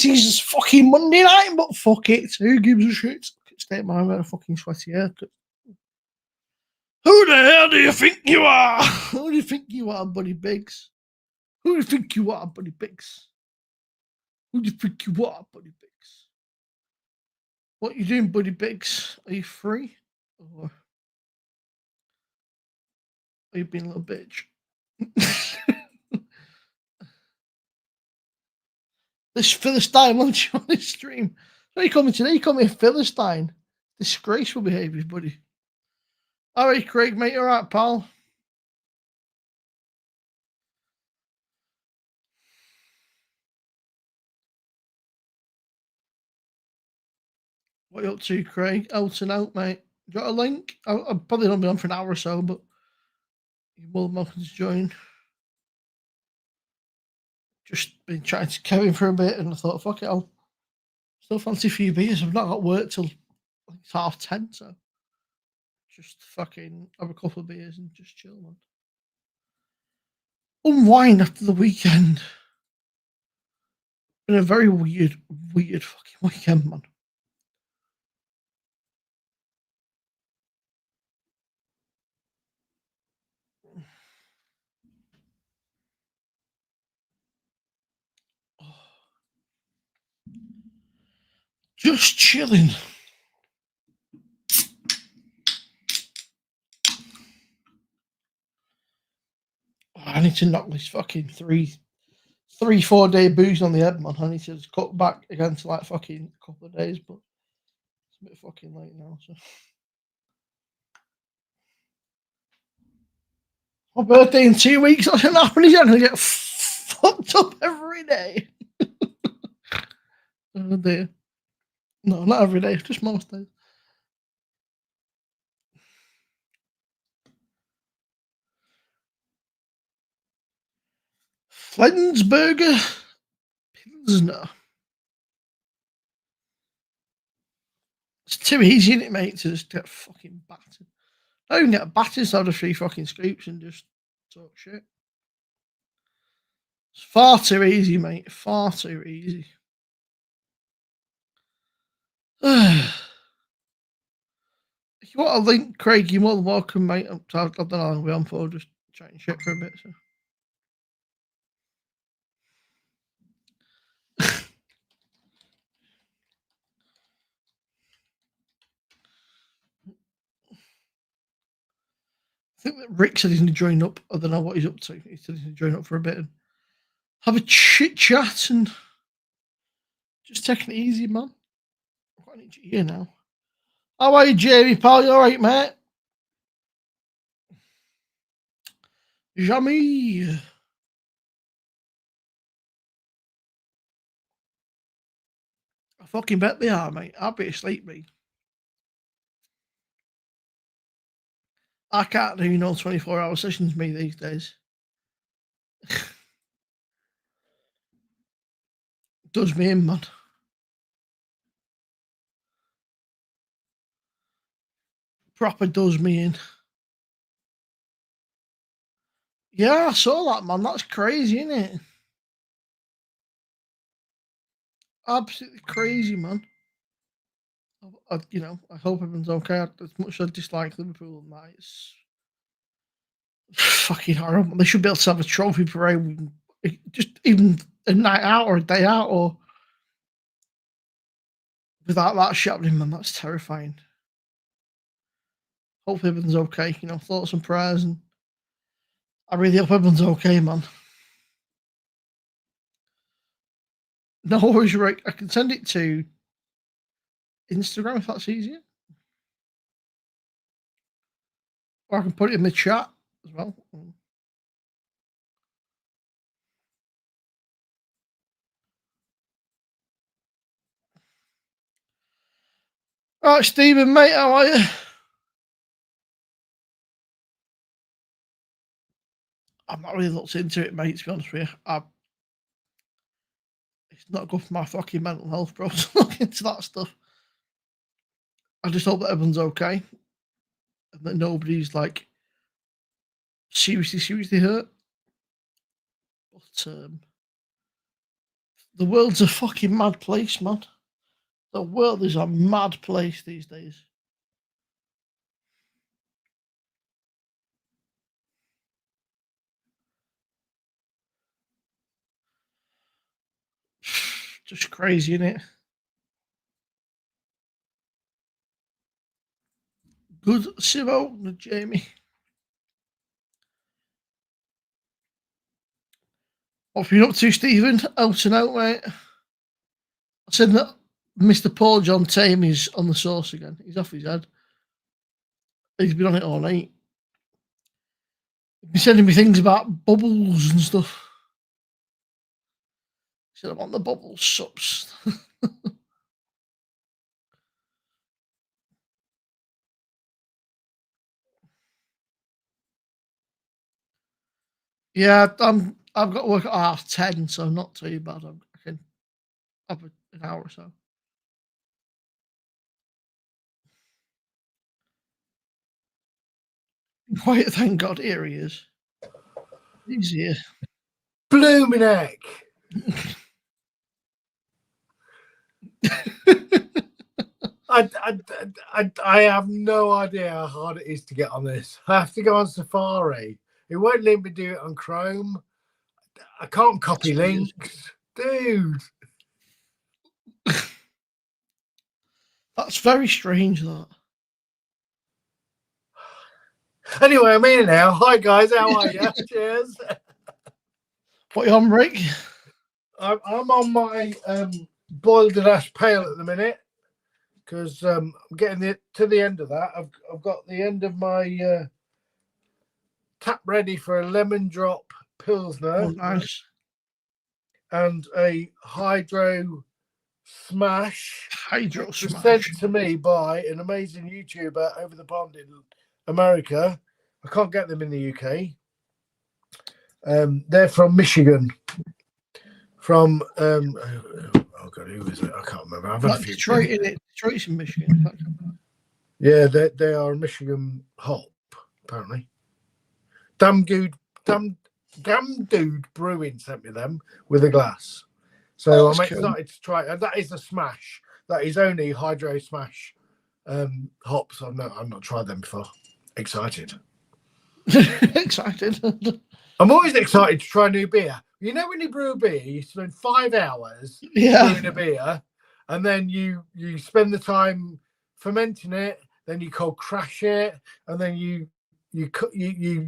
it is fucking Monday night, but fuck it. Who gives a shit? State my mind, a fucking sweaty haircut. Who the hell do you think you are? Who do you think you are, Buddy Biggs? Who do you think you are, Buddy Biggs? Who do you think you are, Buddy Biggs? What you doing, Buddy Biggs? Are you free? Or are you being a little bitch? This Philistine lunch on this stream. What are you coming today? You call me a Philistine. Disgraceful behaviour, buddy. All right, Craig, mate. All right, pal. What are you up to, Craig? Out and out, mate. Got a link? I'll probably not be on for an hour or so, but you're more than welcome to join. Just been chatting to Kevin for a bit, and I thought, fuck it, I'll still fancy a few beers. I've not got work till it's 10:30, so just fucking have a couple of beers and just chill, man. Unwind after the weekend. Been a very weird fucking weekend, man. Just chilling. I need to knock this fucking 4 day booze on the head, man. I need to just cut back again to like fucking a couple of days, but it's a bit fucking late now. So my birthday in 2 weeks. I don't know how many I'm gonna get fucked up every day. Oh dear. No, not every day, just most days. Flensburger Pilsner. It's too easy, isn't it, mate, to just get fucking battered. I don't even get battered, so I'll just 3 fucking scoops and just talk shit. It's far too easy, mate. Far too easy. If you want a link, Craig, you're more than welcome, mate. I don't know how we're on for, just chatting shit for a bit. So. I think that Rick said he's going to join up. I don't know what he's up to. He said he's going to join up for a bit and have a chit chat and just taking it easy, man. I need you here now. How are you, Jamie, pal? You all right, mate? Jamie. I fucking bet they are, mate. I'll be asleep, mate. I can't do 24-hour sessions, me, these days. Does me in, man. Proper does me in. Yeah, I saw that, man. That's crazy, isn't it? Absolutely crazy, man. I hope everyone's okay. As much as I dislike Liverpool and that, it's fucking horrible. They should be able to have a trophy parade, just even a night out or a day out, or without that shit happening, man. That's terrifying. Hope everyone's okay. Thoughts and prayers, and I really hope everyone's okay, man. No worries, Rick. I can send it to Instagram if that's easier. Or I can put it in the chat as well. All right, Stephen, mate, how are you? I've not really looked into it, mate, to be honest with you. It's not good for my fucking mental health, bro, to look into that stuff. I just hope that everyone's okay and that nobody's like seriously hurt. But The world's a fucking mad place, man. The world is a mad place these days. Just crazy, isn't it? Good, Simo, Jamie. What have you been up to, Stephen? Out and out, mate. I said that Mr. Paul John Tame is on the sauce again. He's off his head. He's been on it all night. He's been sending me things about bubbles and stuff. He said, I'm on the bubble subs. Yeah, I've got to work at 10:30, so not too bad. I can have an hour or so. Quiet, thank God. Here he is. He's here. Blooming heck. I have no idea how hard it is to get on this. I have to go on Safari. It won't let me do it on Chrome. I can't copy links. Dude. That's very strange, that. Anyway, I'm here now. Hi, guys. How are you? Cheers. What are you on, Rick? I'm on my boiled and ash pail at the minute because I'm getting to the end of that. I've got the end of my tap ready for a lemon drop pilsner. Oh, nice. And a hydro smash. Hydro smash. Sent to me by an amazing YouTuber over the pond in America. I can't get them in the UK. They're from Michigan. From oh god, who is it? I can't remember. I've had a few. Detroit, in it. Detroit's in Michigan. Yeah, they are a Michigan hop, apparently. Damn Dude Brewing sent me them with a glass. So I'm excited to try it. That is a smash. That is only hydro smash hops. I've not tried them before. Excited. Excited. I'm always excited to try new beer. You know, when you brew a beer, you spend 5 hours brewing a beer, and then you spend the time fermenting it, then you cold crash it, and then you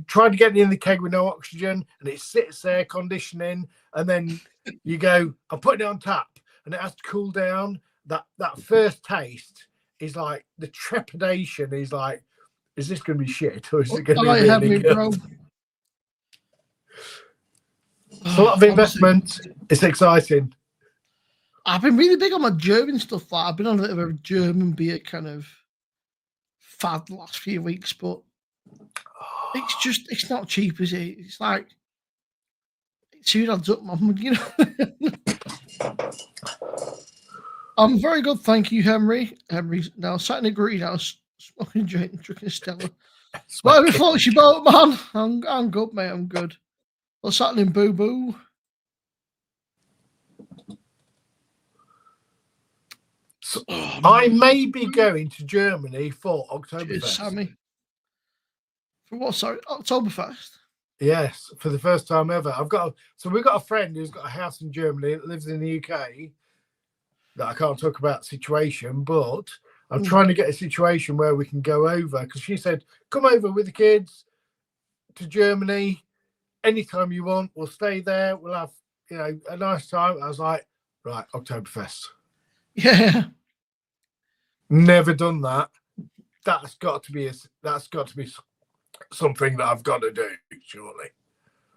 try to get it in the keg with no oxygen, and it sits there conditioning, and then you go, I'm putting it on tap, and it has to cool down. That first taste is like the trepidation is like, is this going to be shit or is it going to be really good? Bro. It's a lot of investment. It's exciting. I've been really big on my German stuff. I've been on a bit of a German beer kind of fad the last few weeks, but it's not cheap, is it? It's like it soon adds up, man. You know. I'm very good, thank you, Henry. Henry's now sat in a greenhouse, smoking, drinking Stella. Whatever floats your boat, man. I'm good, mate. I'm good. What's happening, Boo Boo? So, I may be going to Germany for Oktoberfest. Sammy. For what? Sorry, Oktoberfest. Yes, for the first time ever. We've got a friend who's got a house in Germany that lives in the UK. That I can't talk about situation, but I'm trying to get a situation where we can go over because she said, "Come over with the kids to Germany anytime you want. We'll stay there. We'll have a nice time." I was like, "Right, Oktoberfest." Yeah. Never done that. That's got to be something that I've got to do, surely.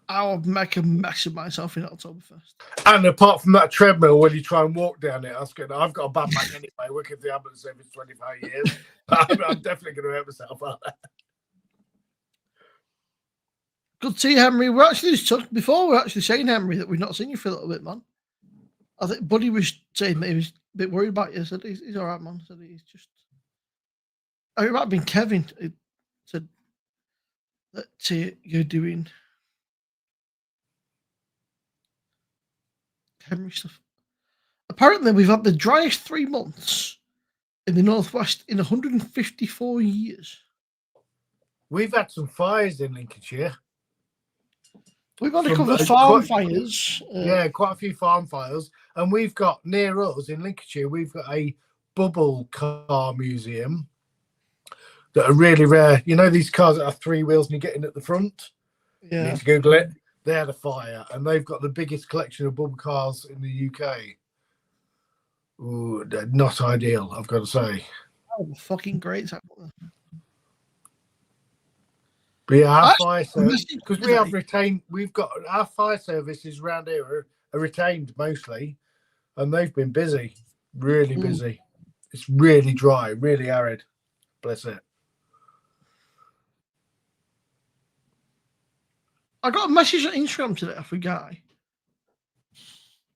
I'll make a mess of myself in Oktoberfest. And apart from that treadmill, when you try and walk down it, I've got a bad back anyway, working for the ambulance service 25 years. I'm definitely going to hurt myself out there. Good to see you, Henry. We're actually saying, Henry, that we've not seen you for a little bit, man. I think Buddy was saying that he was a bit worried about you. I said, he's all right, man. I said, he's just... it might have been Kevin who said that you're doing Henry stuff. apparently we've had the driest 3 months in the northwest in 154 years. We've had some fires in Lincolnshire. We've had a couple of farm fires. Yeah, quite a few farm fires. And we've got near us in Lincolnshire, we've got a bubble car museum that are really rare. You know, these cars that have 3 wheels and you get in at the front? Yeah. You need to Google it. They had a fire and they've got the biggest collection of bubble cars in the UK. Ooh, not ideal, I've got to say. Oh, fucking great. But yeah, our fire service, because we've got our fire services around here are retained mostly, and they've been busy, really busy. It's really dry, really arid. Bless it. I got a message on Instagram today off a guy.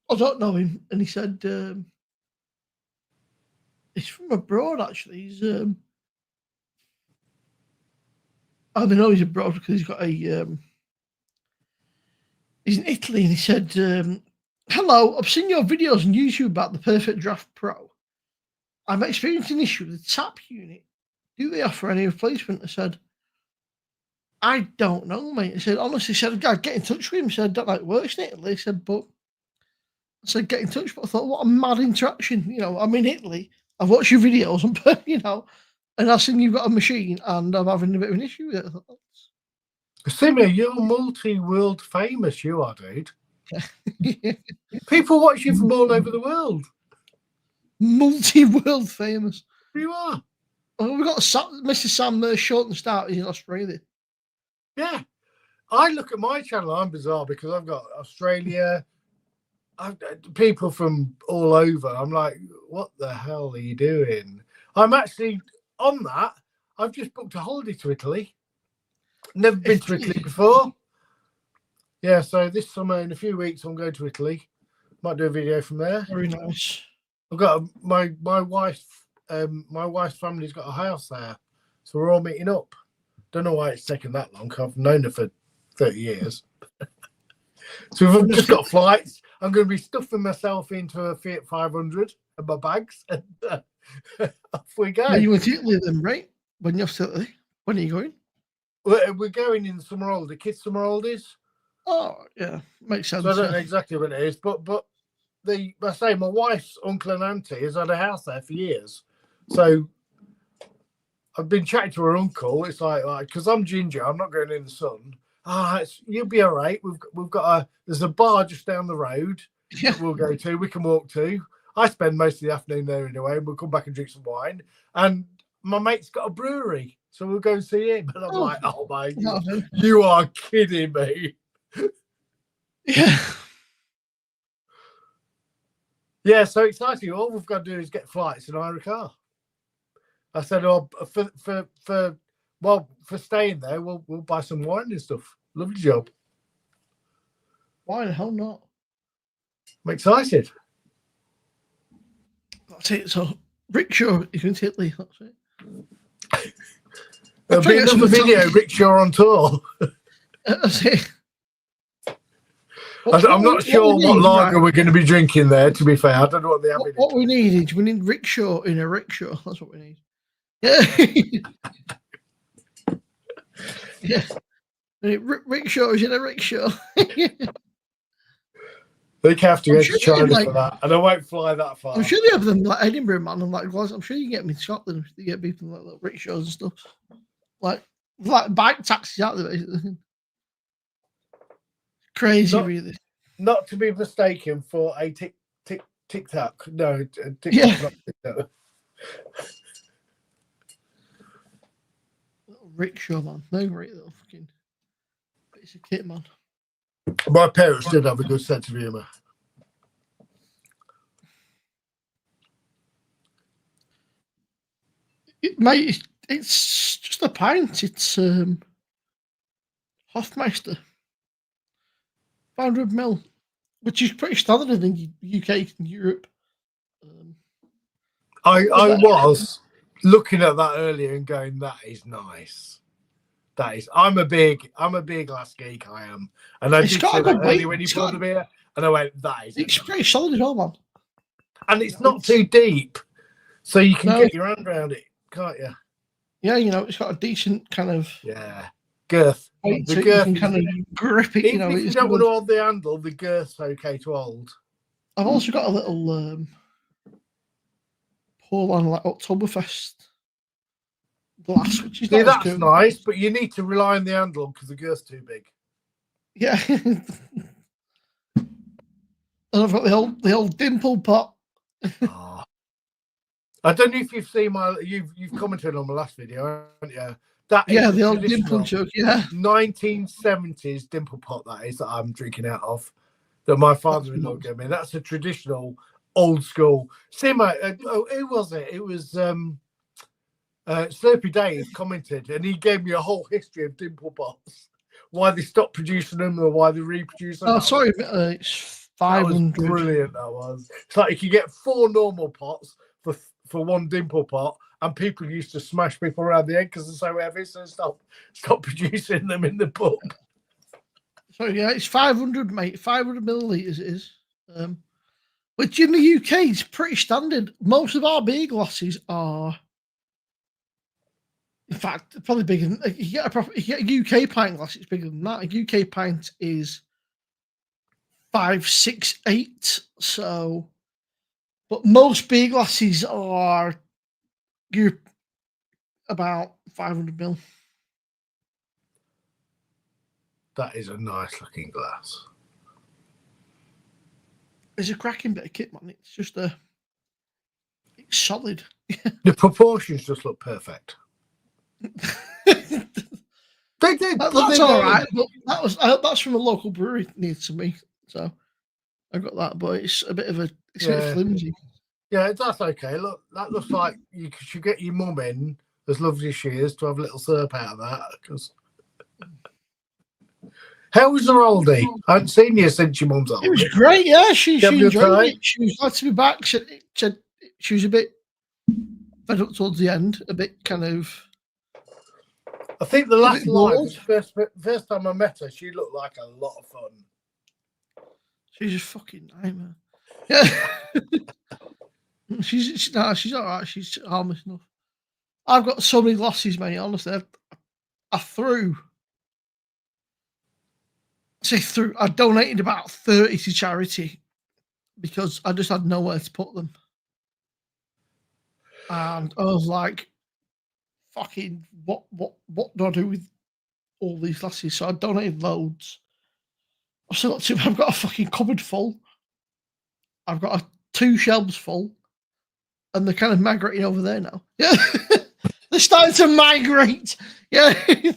I don't know him, and he said he's from abroad. Actually, he's I don't know he's abroad because he's got a he's in Italy, and he said, "Hello, I've seen your videos on YouTube about the Perfect Draft Pro. I'm experiencing an issue with the tap unit. Do they offer any replacement?" I said, "I don't know, mate." He said, honestly, said, "I'd get in touch with him." He said, "Don't like works in Italy." He said, "But," I said, "Get in touch." But I thought, what a mad interaction. You know, I'm in Italy. I've watched your videos, and you know, and I've seen you've got a machine, and I'm having a bit of an issue with it. I thought, Similar, you're multi-world famous, you are, dude. People watch you from all over the world. Multi-world famous. You are. Well, we've got Mr. Sam Shorten Start. He's in Australia. Yeah. I look at my channel, I'm bizarre because I've got Australia, people from all over. I'm like, what the hell are you doing? I'm actually on that. I've just booked a holiday to Italy. Never been to Italy before. Yeah, so this summer, in a few weeks, I'm going to Italy. Might do a video from there. Very nice. I've got my wife's family's got a house there, so we're all meeting up. Don't know why it's taken that long. I've known her for 30 years. So we've just got flights. I'm going to be stuffing myself into a Fiat 500 and my bags, and off we go. Are you going to Italy then, right? When you're to Italy? When are you going? We're going in the summer holiday, kids' summer holidays. Oh, yeah, makes sense. So I don't know exactly what it is, but I say my wife's uncle and auntie has had a house there for years. So I've been chatting to her uncle. It's like because I'm ginger, I'm not going in the sun. You'll be all right. We've got there's a bar just down the road. Yeah. We'll go to. We can walk to. I spend most of the afternoon there anyway. We'll come back and drink some wine. And my mate's got a brewery, so we'll go and see him. And I'm like, oh my God, you are kidding me. Yeah. Yeah, so exciting. All we've got to do is get flights and hire a car. I said, for staying there, we'll buy some wine and stuff. Lovely job. Why the hell not? I'm excited. That's it. So rickshaw, you can take Italy. That's it. There'll be another video, rickshaw on tour. That's it. I'm not sure what lager we're going to be drinking there, to be fair. I don't know what they have. What we need is we need rickshaw in a rickshaw. That's what we need. Yeah. Yeah. Rickshaws in a rickshaw. They have to go to China for that, and I won't fly that far. I'm sure they have them like Edinburgh, man, and like Glasgow. I'm sure you can get them in Scotland if they get people like little rickshaws and stuff. Like bike taxis out there, basically. Crazy, really. Not to be mistaken for a TikTok. No, TikTok. Yeah. Not TikTok. Little rickshaw, man. No great little fucking piece of kit, man. My parents did have a good sense of humour. Mate, it's just a pint. It's Hofmeister. 500 ml, which is pretty standard in the UK and Europe. I was looking at that earlier and going, that is nice. That is. I'm a big glass geek. I am, and I did say that earlier when you poured the beer, and I went, that is. It's pretty solid as well, man. And it's not too deep, so you can get your hand around it, can't you? Yeah, it's got a decent kind of girth. The girth you can kind of grip it. Even if you don't want to hold the handle, the girth's okay to hold. I've also got a little pull on like Oktoberfest glass, which is that's nice, but you need to rely on the handle because the girth's too big. Yeah. And I've got the old dimple pot. Oh. I don't know if you've seen you've commented on my last video, haven't you? That is the old dimple jug, 1970s dimple pot that I'm drinking out of. That my father-in-law gave me. That's a traditional, old school. Simo, who was it? It was Slurpy Dave commented, and he gave me a whole history of dimple pots, why they stopped producing them or why they reproduce them. Oh, sorry, it's 500. That was brilliant. That was. It's like you could get 4 normal pots for one dimple pot, and people used to smash people around the head because they're so heavy, so stop producing them in the pub. So yeah, it's 500, mate. 500 millilitres it is. Which in the UK is pretty standard. Most of our beer glasses are, in fact, probably bigger than you get a UK pint glass. It's bigger than that. A UK pint is 5, 6, 8. So, but most beer glasses are about 500 ml. That is a nice looking glass. It's a cracking bit of kit, man. It's just it's solid. The proportions just look perfect. They did. That's all right. But that's from a local brewery near to me, so I got that. But it's a bit of a bit flimsy. Yeah, that's okay. Look, that looks like you should get your mum in, as lovely as she is, to have a little slurp out of that. Because how was her oldie? I haven't seen you since your mum's oldie. It was great. Yeah, she enjoyed it. She was glad to be back. She was a bit fed up towards the end, a bit kind of. I think the last live, first time I met her, she looked like a lot of fun. She's a fucking nightmare. Yeah. she's all right. She's harmless enough. I've got so many glasses, mate. Honestly, I donated about 30 to charity because I just had nowhere to put them. And I was like, fucking, what do I do with all these glasses? So I donated loads. I've got a fucking cupboard full. I've got 2 shelves full. And they're kind of migrating over there now. Yeah. They're starting to migrate. Yeah. This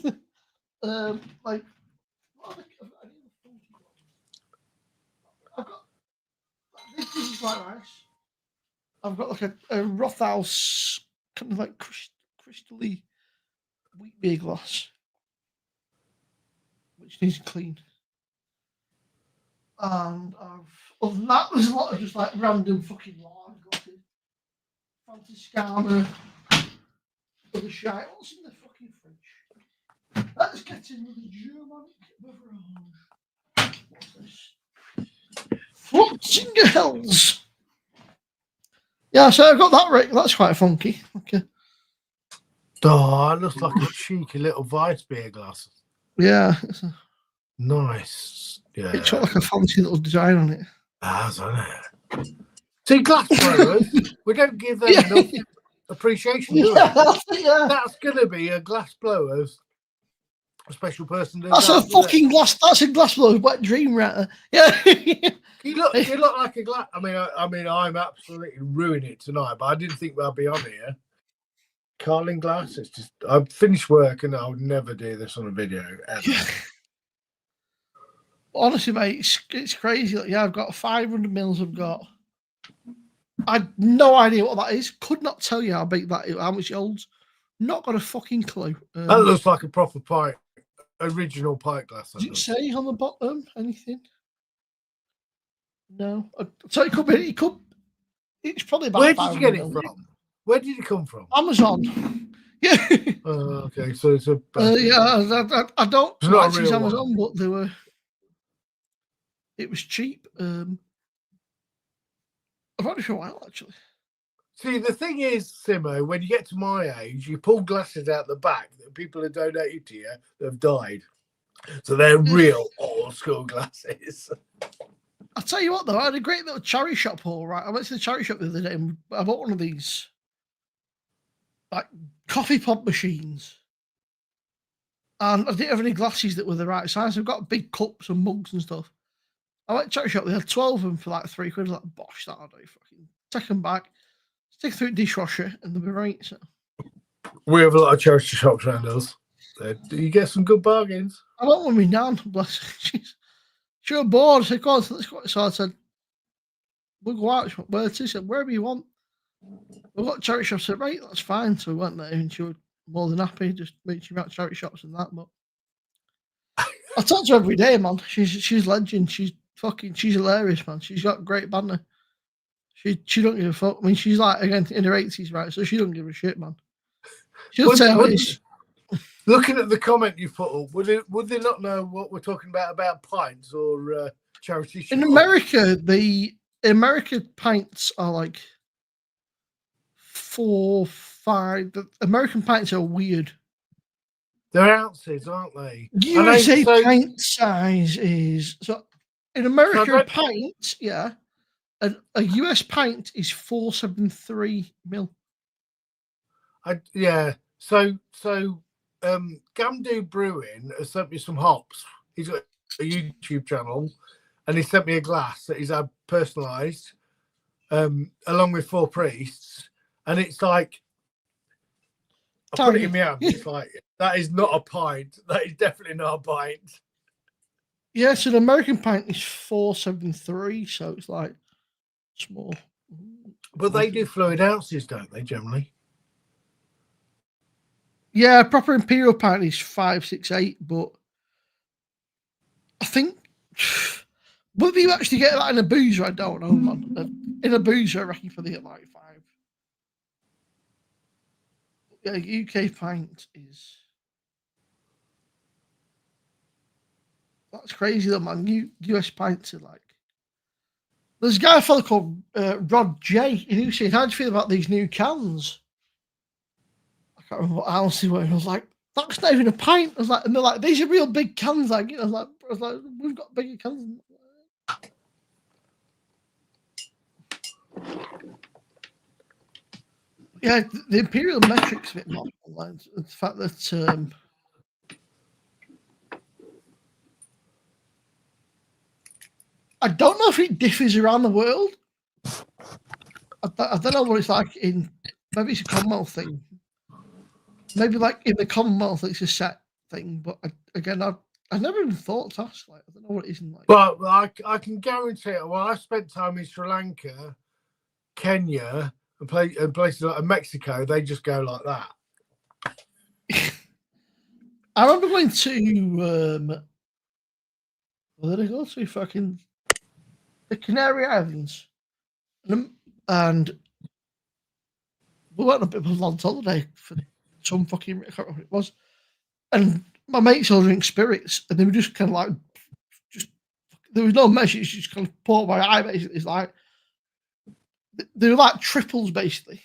is quite nice. I've got like a Rothaus kind of like crystally wheat beer glass, which needs clean. And other than that, there's a lot of just like random fucking large glasses. Franciscana, other shite. What's in the fucking fridge? Let's get into the Germanic beverage. What's this? Flutzingerhels. Yeah, so I got that right. That's quite funky. Okay. Oh, it looks like a cheeky little Weiss beer glass. Yeah. Nice. Yeah. It's got like a fancy little design on it. That's on it. See, glass blowers, we don't give them enough appreciation, do we? Yeah. That's going to be a glass blower's a special person. That's a fucking glass. That's a glass blower's wet dream, right? Yeah. You look like a glass. I mean, I'm absolutely ruining it tonight, but I didn't think I'd be on here. Carling glass. It's just I've finished work and I'll never do this on a video ever. Honestly, mate, it's crazy. Like, I've got 500 mils. I've no idea what that is. Could not tell you how big that is, how much it holds. Not got a fucking clue. That looks like a proper pint, original pint glass. Does it say on the bottom anything? No. So it could be. It's probably about. Where did you get it from? Where did it come from? Amazon. Yeah. Okay, so it's a. I don't use Amazon, but they were. It was cheap. I've had it for a while, actually. See, the thing is, Simo, when you get to my age, you pull glasses out the back that people have donated to you that have died. So they're real old school glasses. I'll tell you what, though, I had a great little charity shop haul, right? I went to the charity shop the other day and I bought one of these, like, coffee pod machines. And I didn't have any glasses that were the right size. I've got big cups and mugs and stuff. I went to charity shop, they had 12 of them for like £3. I was like, bosh, that'll do. Fucking take them back, stick through the dishwasher, and they'll be right. So. We have a lot of charity shops around us. You get some good bargains. I went with my nan, bless her. She was bored. I said, go on, let's go. So I said, we'll go out. She went, where to? She said, wherever you want. We've got charity shops. I said, right, that's fine. So we went there and she was more than happy, just reaching out charity shops and that. But I talk to her every day, man. She's legend. She's hilarious, man. She's got great banter. She don't give a fuck. I mean, she's like, again, in her 80s, right? So she don't give a shit, man. She'll tell me. Looking at the comment you put up, would they not know what we're talking about pints or charity shops? In America, the American pints are like 4, 5. The American pints are weird. They're ounces, aren't they? USA pint size is so in America a pint, yeah. A US pint is 473 mil. So Gamdu Brewing has sent me some hops. He's got a YouTube channel, and he sent me a glass that he's had personalised, along with 4 priests, and it's like I put it in my hand. It's like that is not a pint. That is definitely not a pint. Yeah, so the American pint is 473, so it's like small. But they do fluid ounces, don't they, generally? Yeah, proper imperial pint is 568, but I think whether you actually get that in a boozer, I don't know, man. In a boozer, I reckon for the like 5. Yeah, UK pint is. That's crazy though, man. US pints are like. There's a fellow called Rod J, and he was saying, how do you feel about these new cans? I can't remember what else he was. I was like, that's not even a pint. I was like, and they're like, these are real big cans. Like, I was like, we've got bigger cans. Yeah, the imperial metric's a bit more online. The fact that I don't know if it differs around the world. I don't know what it's like in. Maybe it's a Commonwealth thing. Maybe like in the Commonwealth, it's a set thing. But again, I never even thought to ask. Like, I don't know what it is in like. But I can guarantee it. Well, I spent time in Sri Lanka, Kenya, and places like Mexico. They just go like that. I remember going to. Where did I go to? Fucking the Canary Islands, and we went on a bit of a long holiday for some fucking. I can't remember what it was, and my mates all drink spirits, and they were just kind of like, there was no measure. It's just kind of poured my eye. Basically, it's like they were like triples, basically.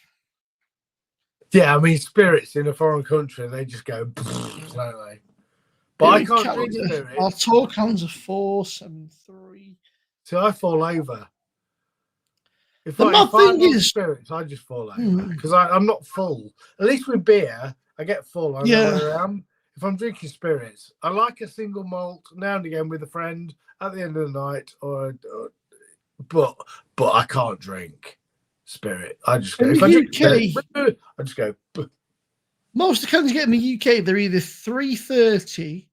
Yeah, I mean spirits in a foreign country, they just go, don't they? But I can't drink spirits. Our tall cans are 473. See, I fall over. If The mad thing is, spirits, I just fall over because I'm not full. At least with beer, I get full. I know where I am. If I'm drinking spirits, I like a single malt now and again with a friend at the end of the night, but I can't drink spirit. I just go. If I drink spirit, I just go. Most of the cans you get in the UK, they're either 330,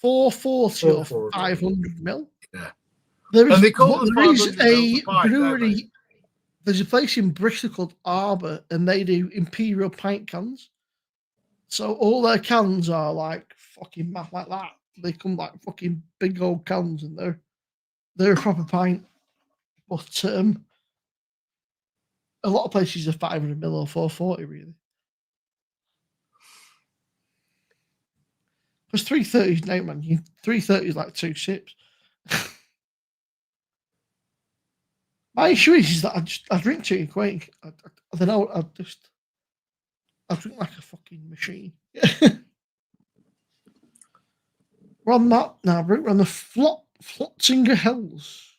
440, or 500 mil. Yeah. There is a brewery. There's a place in Bristol called Arbor, and they do imperial pint cans. So all their cans are like fucking math like that. They come like fucking big old cans, and they're a proper pint. But a lot of places are 500 mil or 440 really. Because 330 is no man. 330 is like 2 sips. My issue is that I drink too quick. I don't know. I drink like a fucking machine. We're on that now. We're on the Flotzinger Hills.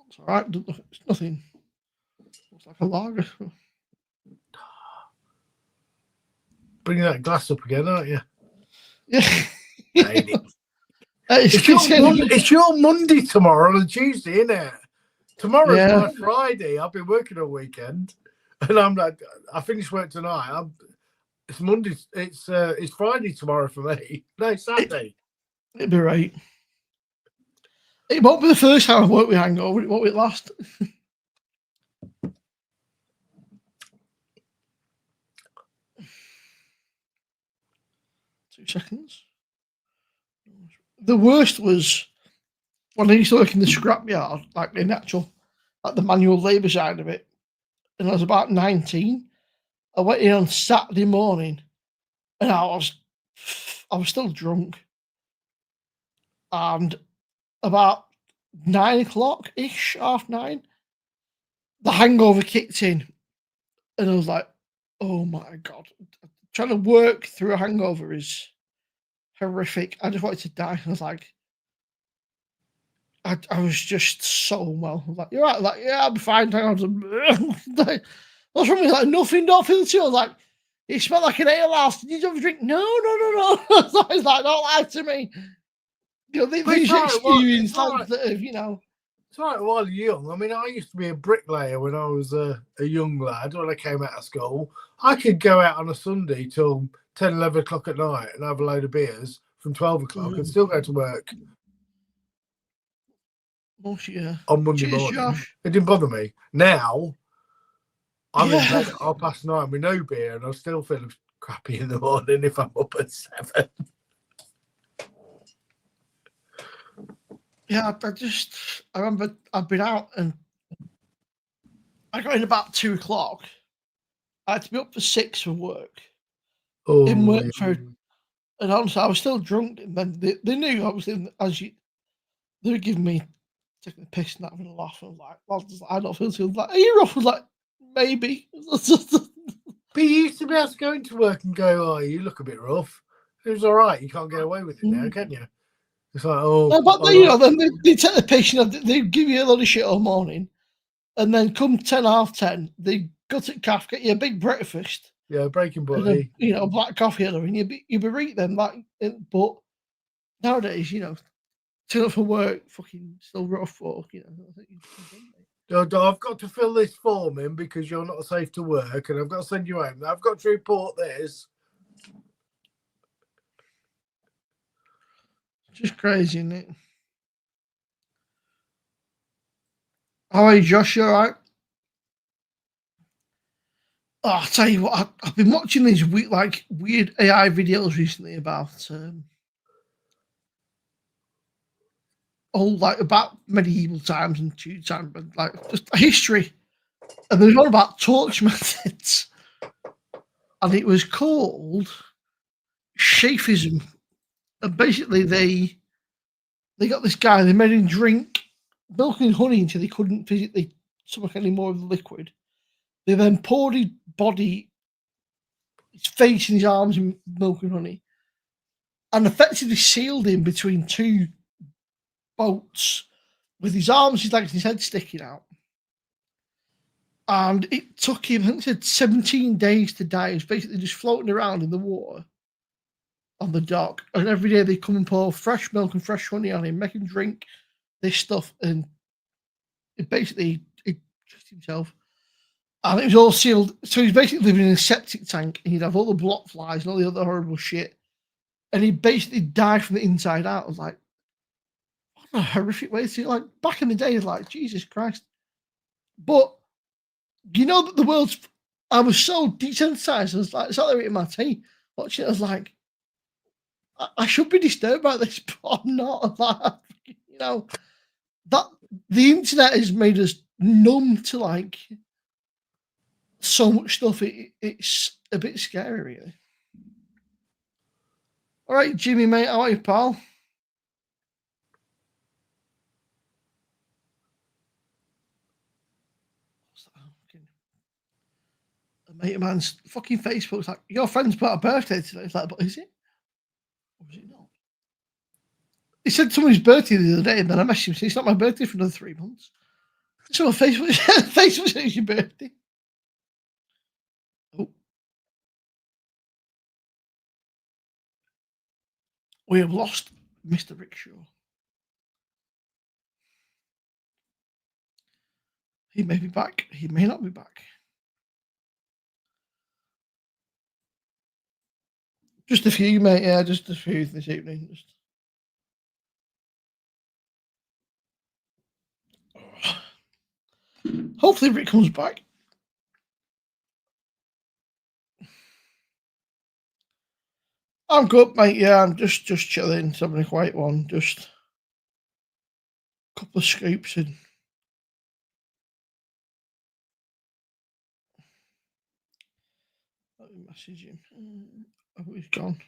It's all right. It's nothing. Looks like a lager. Bring that glass up again, aren't you? Yeah. It's your Monday tomorrow and Tuesday, isn't it? Tomorrow's my Friday. I've been working all weekend, and I'm like, I finish work tonight. It's Monday. It's Friday tomorrow for me. No, it's Saturday. It'll be right. It won't be the first time I've worked with hangover. It won't be the last. 2 seconds. The worst was when I used to work in the scrapyard, like the actual, like the manual labour side of it. And I was about 19. I went in on Saturday morning, and I was still drunk. And about 9 o'clock ish, 9:30, the hangover kicked in, and I was like, "Oh my god!" Trying to work through a hangover is horrific. I just wanted to die. I was like, I was just so well. I was like, "You're right." Like, "Yeah, I'll be fine." I was like, what's wrong with like nothing? Don't feel too. I was like, "It smelled like an ale house. Did you have a drink?" No. So I was like, "Don't lie to me." You know, these experience that have, you know. It's all right while you're young. I mean, I used to be a bricklayer when I was a young lad. When I came out of school, I could go out on a Sunday till 10, 11 o'clock at night and have a load of beers from 12 o'clock and still go to work. Oh, yeah. On Monday morning. Josh. It didn't bother me. Now, I'm in bed at 9:30 with no beer, and I still feel crappy in the morning if I'm up at 7. Yeah, I remember I'd been out and I got in about 2 o'clock. I had to be up for 6 for work. In work and honestly, I was still drunk. And then they knew I was in, they were giving me, taking the piss and having a laugh. I was like, I don't feel too. Like, are you rough? I was like, maybe. But you used to be able to go into work and go, "Oh, you look a bit rough." It was all right. You can't get away with it now, can you? It's like, oh. But then, you know, then they take the piss, you know, they give you a lot of shit all morning. And then come 10, 10:30, they go to cafe, get you a big breakfast. Yeah, breaking body. You know, black coffee, and you'd be right then. Like, but nowadays, you know, turn up for work, fucking still rough folk, you know. I've got to fill this form in because you're not safe to work, and I've got to send you home. I've got to report this. Just crazy, isn't it? How are you, Josh? You all right? Oh, I'll tell you what, I've been watching these weird AI videos recently about about medieval times and Tudor times, but like just history. And there's one about torch methods, and it was called Shafism. And basically, they got this guy. They made him drink milk and honey until he couldn't physically stomach any more of the liquid. They then poured his body, his face and his arms in milk and honey, and effectively sealed him between 2 boats with his arms, his legs, and his head sticking out. And it took him, I think it said 17 days to die. He was basically just floating around in the water on the dock. And every day they come and pour fresh milk and fresh honey on him, make him drink this stuff. And it basically, it just himself. And it was all sealed. So he's basically living in a septic tank, and he'd have all the block flies and all the other horrible shit. And he basically died from the inside out. I was like, what a horrific way to, like, back in the day, like, Jesus Christ. But you know that the world's, I was so desensitized. I was like, it's not in my tea. Watching it, I was like, I should be disturbed by this, but I'm not. Like, you know, that the internet has made us numb to like so much stuff. It's a bit scary, really. All right, Jimmy, mate, how are you, pal? mate of mine's fucking Facebook's like, your friend's got a birthday today. It's like, but is it? Or is it not? He said somebody's birthday the other day, and then I messaged him saying it's not my birthday for another 3 months. So on Facebook, Facebook says it's your birthday. Oh. We have lost Mr. Rickshaw. He may be back. He may not be back. Just a few, mate. Yeah, just a few this evening. Just... Hopefully Rick comes back. I'm good, mate. Yeah, I'm just chilling, having a quiet one. Just a couple of scoops and let me message him. Oh, he's gone.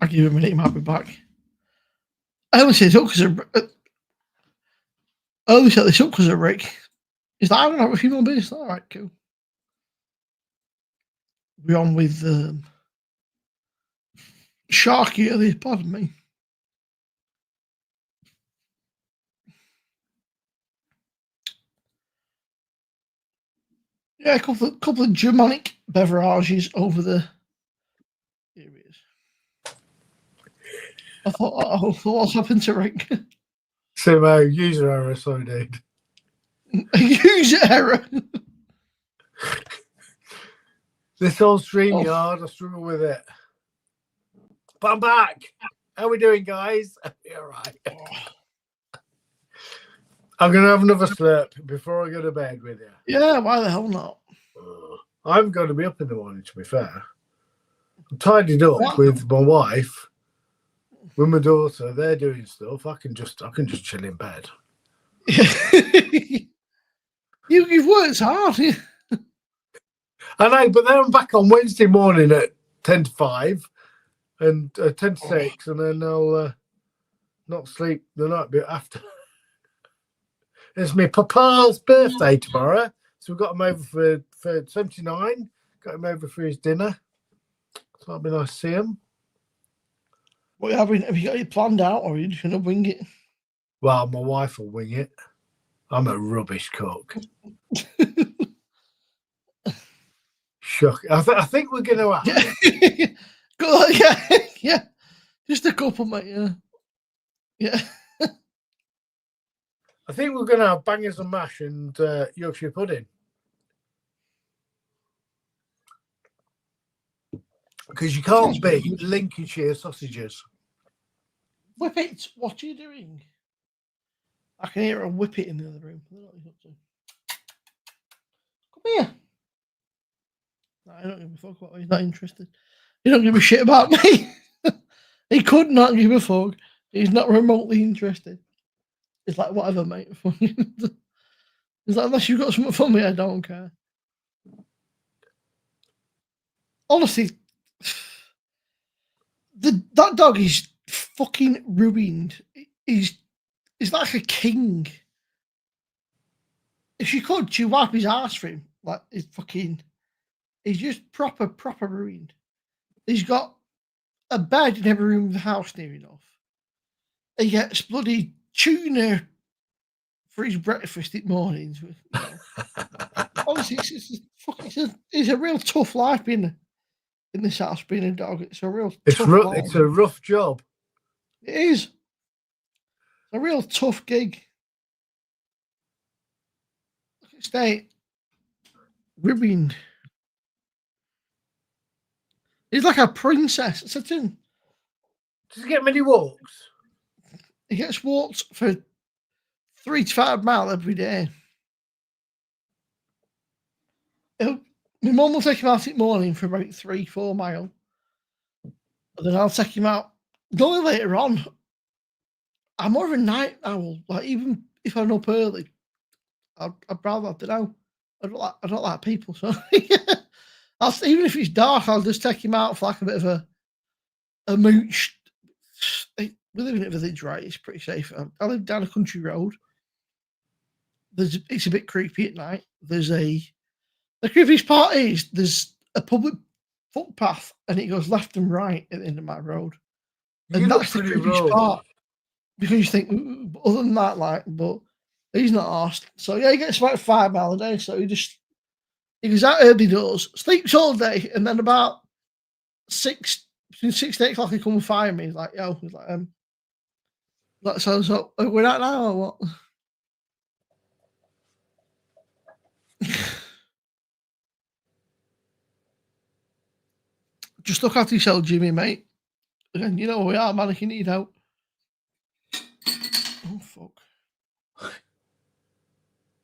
I'll give him a minute. He might be back. I only said this up because of Rick. He's like, I'm gonna have a few more minutes. All right, cool. We're on with Sharky earlier. Pardon me. Yeah, a couple of Germanic beverages over the. Here it is. I thought what's happened to Rick? Simo, user error, sorry, dude. User error. This whole StreamYard, I struggle with it. But I'm back. How are we doing, guys? All right. I'm going to have another slurp before I go to bed with you. Yeah, why the hell not? I'm going to be up in the morning, to be fair. I'm tidied up with my wife, with my daughter. They're doing stuff. I can just chill in bed. You've worked hard. I know, but then I'm back on Wednesday morning at 10 to 5 and 10 to 6, and then I'll not sleep the night bit after. It's my papa's birthday tomorrow, so we've got him over for 79. Got him over for his dinner. So that'll be nice to see him. What have you got it planned out, or are you just going to wing it? Well, my wife will wing it. I'm a rubbish cook. Shocking. I think we're going to have. Yeah. Just a couple, mate. Yeah. I think we're going to have bangers and mash and Yorkshire pudding. Because you can't beat Lincolnshire sausages. Whippet, what are you doing? I can hear a whippet in the other room. Come here. No, I don't give a fuck about. He's not interested. He don't give a shit about me. He could not give a fuck. He's not remotely interested. It's like, whatever, mate. It's like, unless you've got something for me, I don't care. Honestly, that dog is fucking ruined. He's like a king. If she could, she'd wipe his ass for him. Like, he's just proper ruined. He's got a bed in every room of the house near enough. He gets bloody tuna for his breakfast in mornings. Honestly, it's a real tough life being in this house, being a dog. It's a rough job. It is. It's a real tough gig. Stay ruined. He's like a princess. It's a thing. Does he get many walks? He gets walks for 3 to 5 miles every day. My mum will take him out in the morning for about 3-4 miles. But then I'll take him out. Going later on, I'm more of a night owl. Like, even if I'm up early, I'd rather, I don't know. I don't like people, so even if it's dark, I'll just take him out for like a bit of a mooch. We live in a village, right? It's pretty safe. I live down a country road. it's a bit creepy at night. The creepiest part is there's a public footpath and it goes left and right at the end of my road. And that's the creepiest part. Because you think, other than that, like, but he's not asked. So yeah, he gets about 5 miles a day. So he goes out early doors, sleeps all day, and then about between 6 and 8 o'clock he come and find me. He's like, yo, he's like, so we're out now or what? Just look after yourself, Jimmy, mate. And you know where we are, man, if you need help. Oh, fuck.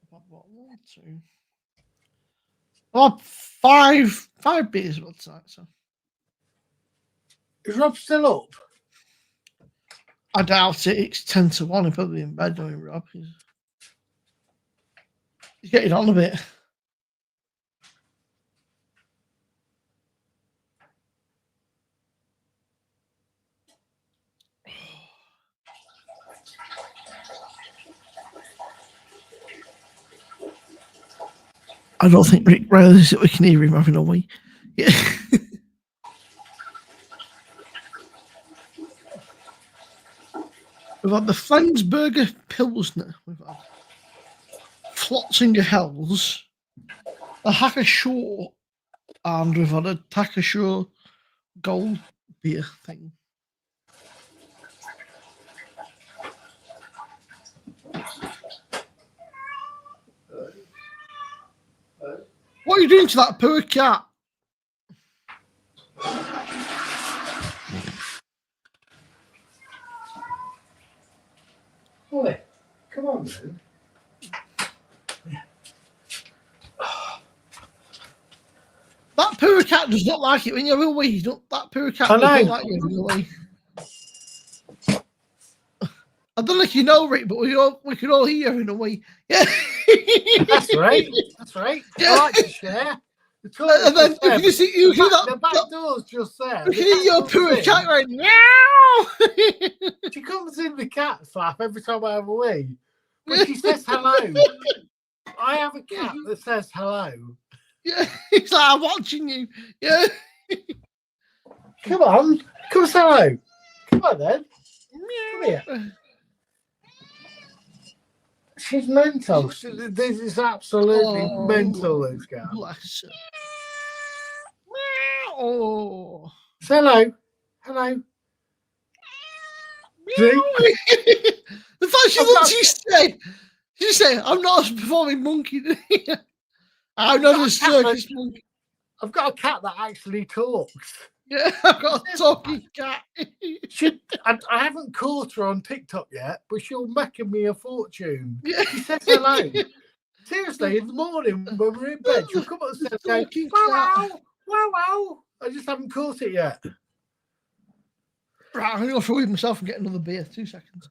What, 1, 2. Oh, five beers about tonight, so. Is Rob still up? I doubt it. It's 10 to 1. He'll probably be in bed doing Rob. He's getting on a bit. I don't think Rick realizes that we can hear him having a wee. Yeah. We've had the Flensburger Pilsner. We've had Flotzinger Hells, a Hackashaw, and we've had a Takashaw Gold beer thing. What are you doing to that poor cat? Boy, come on, man. That poor cat does not like it when you're away. That poor cat does not like you when you're away. I don't know if you know, Rick, but we can all hear you in a way. Yeah. That's right. That's right. Yeah. I like to share. And then you hear that. The back door's just there. You hear your poor cat going, meow. She comes in the cat flap every time I have a wee. When she says hello, I have a cat that says hello. Yeah, he's like, I'm watching you. Yeah. Come on. Come say hello. Come on then. Come here. She's mental. This is absolutely mental, this cat. Bless her. Oh. Say hello. Hello. The fact she said, I'm not a performing monkey. I'm not a circus monkey. I've got a cat that actually talks. Yeah, I've got a talking cat. I haven't caught her on TikTok yet, but she'll make me a fortune. Yeah. She says hello. Seriously, in the morning when we're in bed, she'll come up and say, wow, wow, wow. I just haven't caught it yet. Right, I'm going to go through with myself and get another beer. 2 seconds.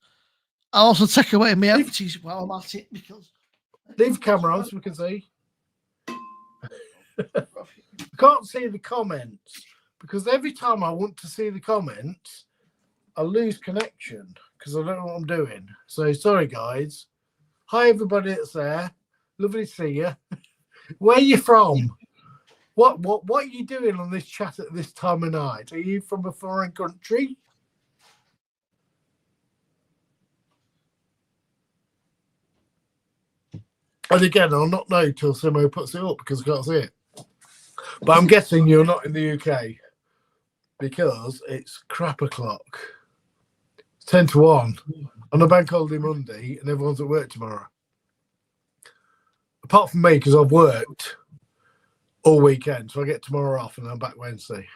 I'll also take away my empties while I'm at it because... Leave the camera on so we can see. I can't see the comments because every time I want to see the comments, I lose connection because I don't know what I'm doing. So sorry, guys. Hi, everybody that's there. Lovely to see you. Where are you from? What are you doing on this chat at this time of night? Are you from a foreign country? And again, I'll not know till Simo puts it up because I can't see it. But I'm guessing you're not in the UK because it's crap o'clock. It's 10 to 1 on a bank holiday Monday and everyone's at work tomorrow. Apart from me because I've worked all weekend. So I get tomorrow off and I'm back Wednesday.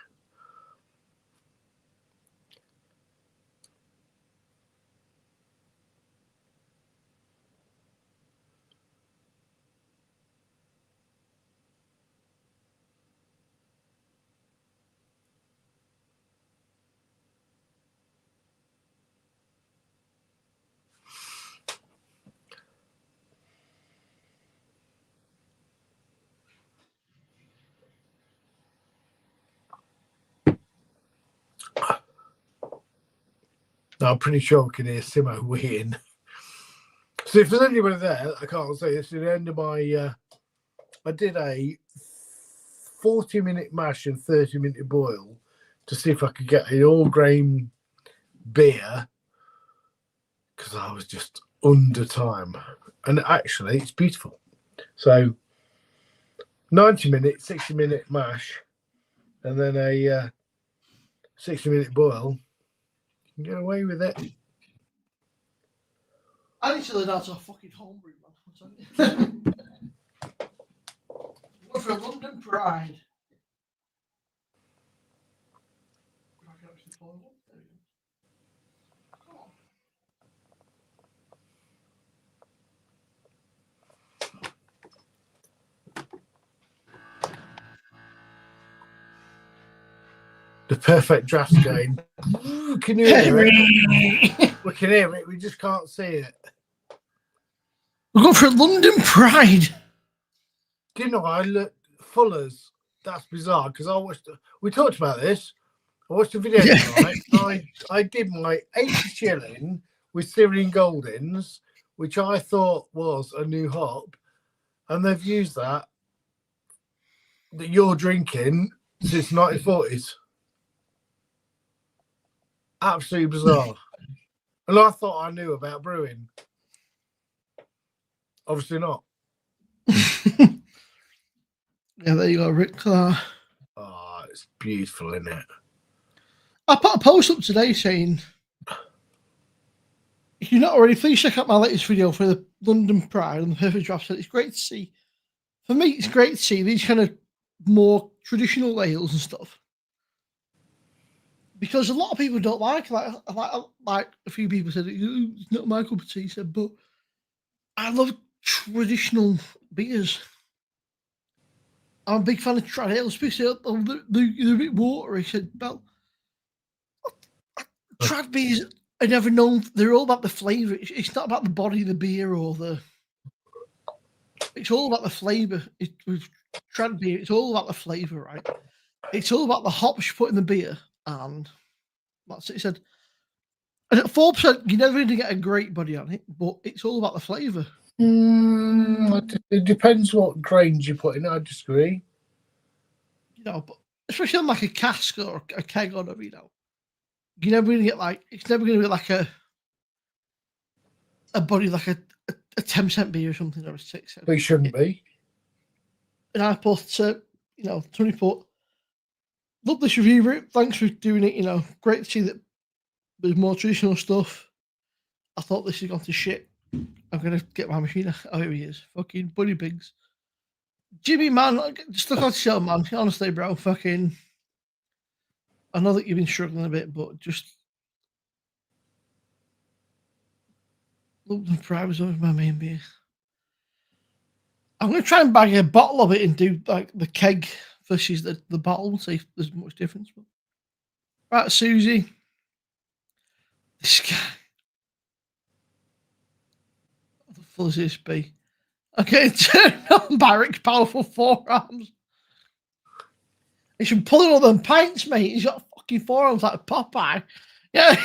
I'm pretty sure we can hear Simo weeing. So if there's anybody there, I can't say this. At the end of my, I did a 40-minute mash and 30-minute boil to see if I could get an all-grain beer because I was just under time. And actually, it's beautiful. So 90-minute, 60-minute mash, and then a 60-minute boil. You can get away with it. I need to learn how to fucking homebrew, man. What for London Pride? I can actually follow up. There we go. Come on. The perfect draft game. Can you hear it? We can hear it. We just can't see it. We're going for London Pride. Do you know, I looked Fuller's. That's bizarre because I watched. We talked about this. I watched a video tonight. I did my 80 shilling with Syrian Goldings, which I thought was a new hop, and they've used that you're drinking since 1940s. Absolutely bizarre. And I thought I knew about brewing. Obviously not. Yeah, there you go, Rick Clark. Oh, it's beautiful, isn't it? I put a post up today saying, if you're not already, please check out my latest video for the London Pride and the Perfect Draft. It's great to see. For me, it's great to see these kind of more traditional ales and stuff. Because a lot of people don't like a few people said, it's not my cup of tea, said, but I love traditional beers. I'm a big fan of trad ales, especially they're a bit watery. He said, well, trad beers are never known, they're all about the flavour. It's not about the body of the beer or it's all about the flavour. With trad beer, it's all about the flavour, right? It's all about the hops you put in the beer, and that's it. He said, and at 4%, you're never going to get a great body on it, but it's all about the flavour. It depends what grains you put in. I disagree. You know, but especially on like a cask or a keg or whatever, you know, you're never going to get it's never going to be like a body like a 10% beer or something or a 6. It shouldn't be. And I put, Tony put, love this review, Rick. Thanks for doing it. You know, great to see that there's more traditional stuff. I thought this had gone to shit. I'm going to get my machine. Oh, here he is. Fucking Buddy Biggs. Jimmy, man, just look on the show, man. Honestly, bro, fucking. I know that you've been struggling a bit, but just. London Pride was always my main beer. I'm going to try and bag a bottle of it and do like the keg versus the bottle and see if there's much difference. But... Right, Susie. This guy. What the fuck is this be? Okay, turn on Barrick's powerful forearms. He's been pulling all them pints, mate. He's got fucking forearms like a Popeye. Yeah.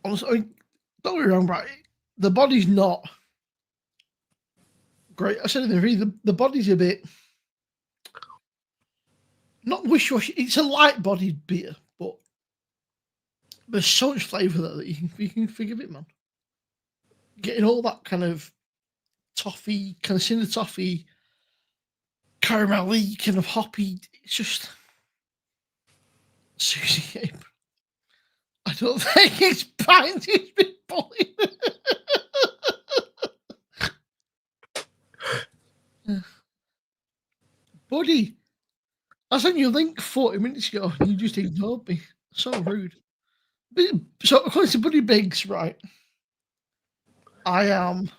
Honestly, don't get me wrong, right? The body's not great. I said in the review, the body's a bit not wish-washy. It's a light-bodied beer, but there's so much flavour there that you can forgive it, man. Getting all that kind of toffee, kind of cinnamon toffee, caramelly, kind of hoppy. It's just Susie Ape. I don't think it's pints he's been pulling. Buddy, I sent you a link 40 minutes ago and you just ignored me. So rude. So, according to Buddy Biggs, right, I am.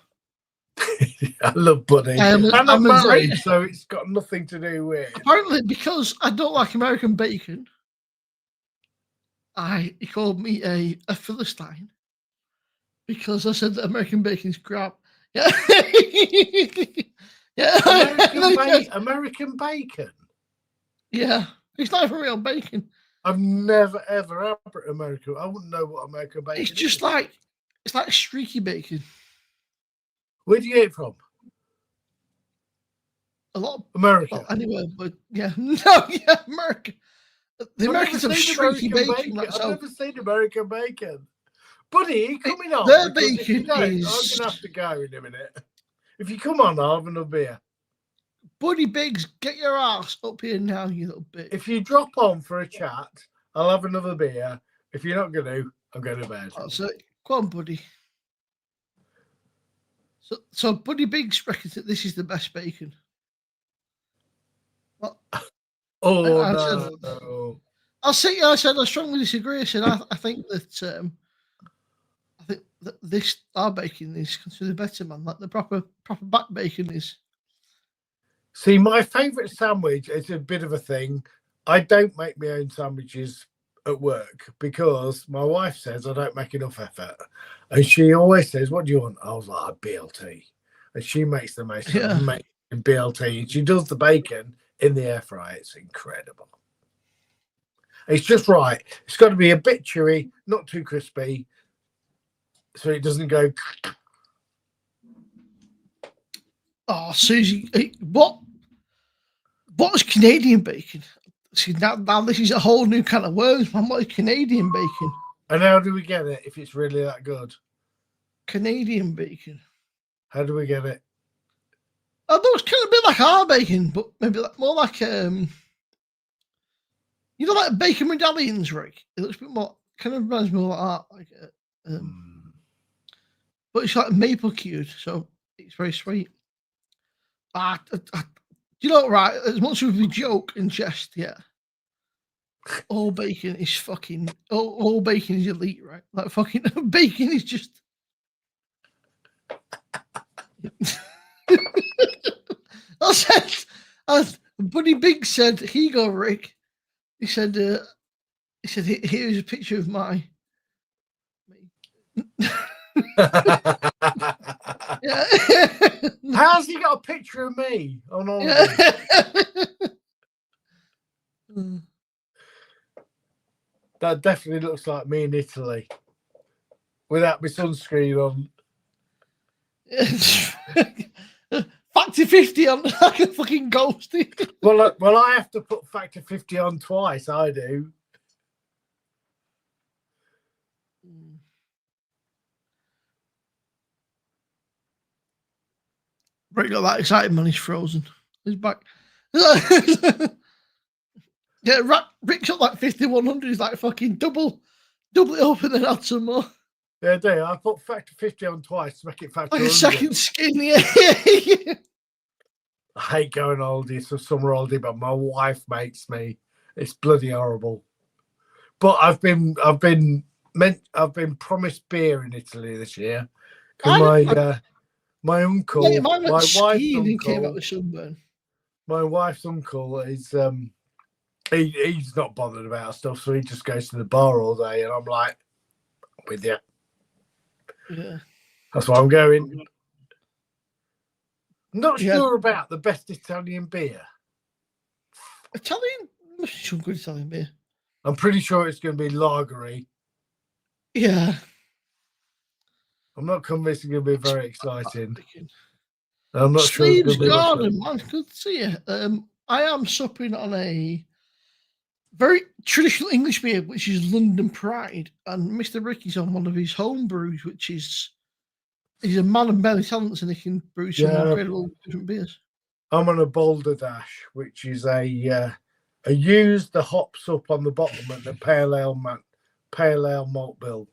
I love Buddy. I'm not married, so it's got nothing to do with. Apparently, because I don't like American bacon, he called me a Philistine because I said that American bacon's crap. Yeah. Yeah, American bacon. Yeah, it's not even real bacon. I've never ever had American. I wouldn't know what American bacon is. It's just like streaky bacon. Where do you get it from? A lot of America. Well, anywhere, but yeah, America. The Americans have streaky bacon. I've never seen American bacon. Buddy, are you coming on? Their Because if you bacon don't, is. I'm gonna have to go in a minute. If you come on, I'll have another beer. Buddy Biggs, get your ass up here now, you little bitch. If you drop on for a chat, I'll have another beer. If you're not gonna, I'm going to bed. That's it. Go on, Buddy. So Buddy Biggs reckons that this is the best bacon. Well, no. I said I strongly disagree. I said I think that this our bacon is considered better, man. Like the proper back bacon is. See, my favourite sandwich is a bit of a thing. I don't make my own sandwiches at work because my wife says I don't make enough effort. And she always says, "What do you want?" I was like, "BLT." And she makes the most amazing BLT. And she does the bacon in the air fryer. It's incredible. It's just right. It's got to be a bit chewy, not too crispy, so it doesn't go. Oh, Susie, what's Canadian bacon? See, now this is a whole new kind of worms, man. What is Canadian bacon? And how do we get it if it's really that good? Canadian bacon. How do we get it? I thought it's kind of a bit like our bacon, but maybe more like like bacon medallions, Rick. It looks a bit more, kind of reminds me more like that. But it's like maple cured, so it's very sweet. You know, right? As much as we joke and jest, yeah. All bacon is fucking. All bacon is elite, right? Like fucking bacon is just. I said, as Buddy Big said, "Here you go, Rick." He said, "Here's a picture of my." Yeah. How's he got a picture of me on all That definitely looks like me in Italy without my sunscreen on. Factor 50 on like a fucking ghosty. Well, I have to put factor 50 on twice. I do. Rick got that excited, man. He's frozen. He's back. Yeah, Rick's up like 5100. He's like fucking double it up and then add some more. Yeah, I do. I put factor 50 on twice to make it factor like 100. A second skin, yeah. I hate going oldie, so summer oldie, but my wife makes me. It's bloody horrible. But I've been promised beer in Italy this year. My uncle, my wife's uncle, came out with sunburn. My wife's uncle is he's not bothered about stuff, so he just goes to the bar all day, and I'm like, with you. Yeah, that's why I'm going. Not sure about the best Italian beer. Some good Italian beer. I'm pretty sure it's going to be lagery. Yeah. I'm not convinced it's going to be very exciting. I'm not sure. Steve's Garden, man. Good to see you. I am supping on a very traditional English beer, which is London Pride, and Mr. Ricky's on one of his home brews, which is he's a man of many talents, and he can brew some incredible different beers. I'm on a Boulder Dash, which is a used the hops up on the bottom and the pale ale malt bill,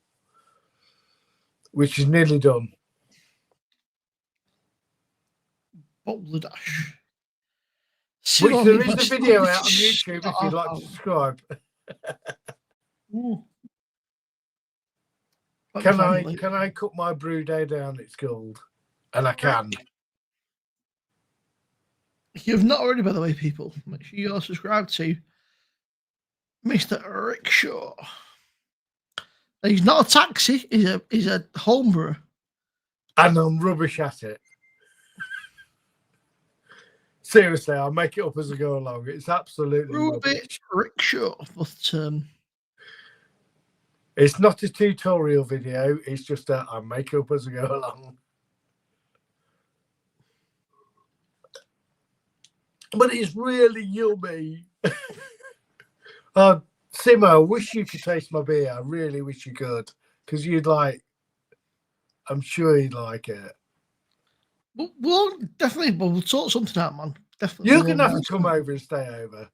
which is nearly done. Boulder Dash. Which there is a video out on YouTube if you'd like to subscribe. Can I cut my brew day down? It's called, and I can. If you've not already, by the way, people, make sure you're subscribed to Mr. Rickshaw. He's not a taxi. He's a home brewer, and I'm rubbish at it. Seriously, I'll make it up as I go along. It's absolutely rubbish. Rickshaw, but it's not a tutorial video. It's just I'll make it up as I go along. But it's really yummy. Simo, I wish you could taste my beer. I really wish you could, because I'm sure you'd like it. Well, definitely, but we'll sort something out, man. Definitely. You're going to have to come over and stay over.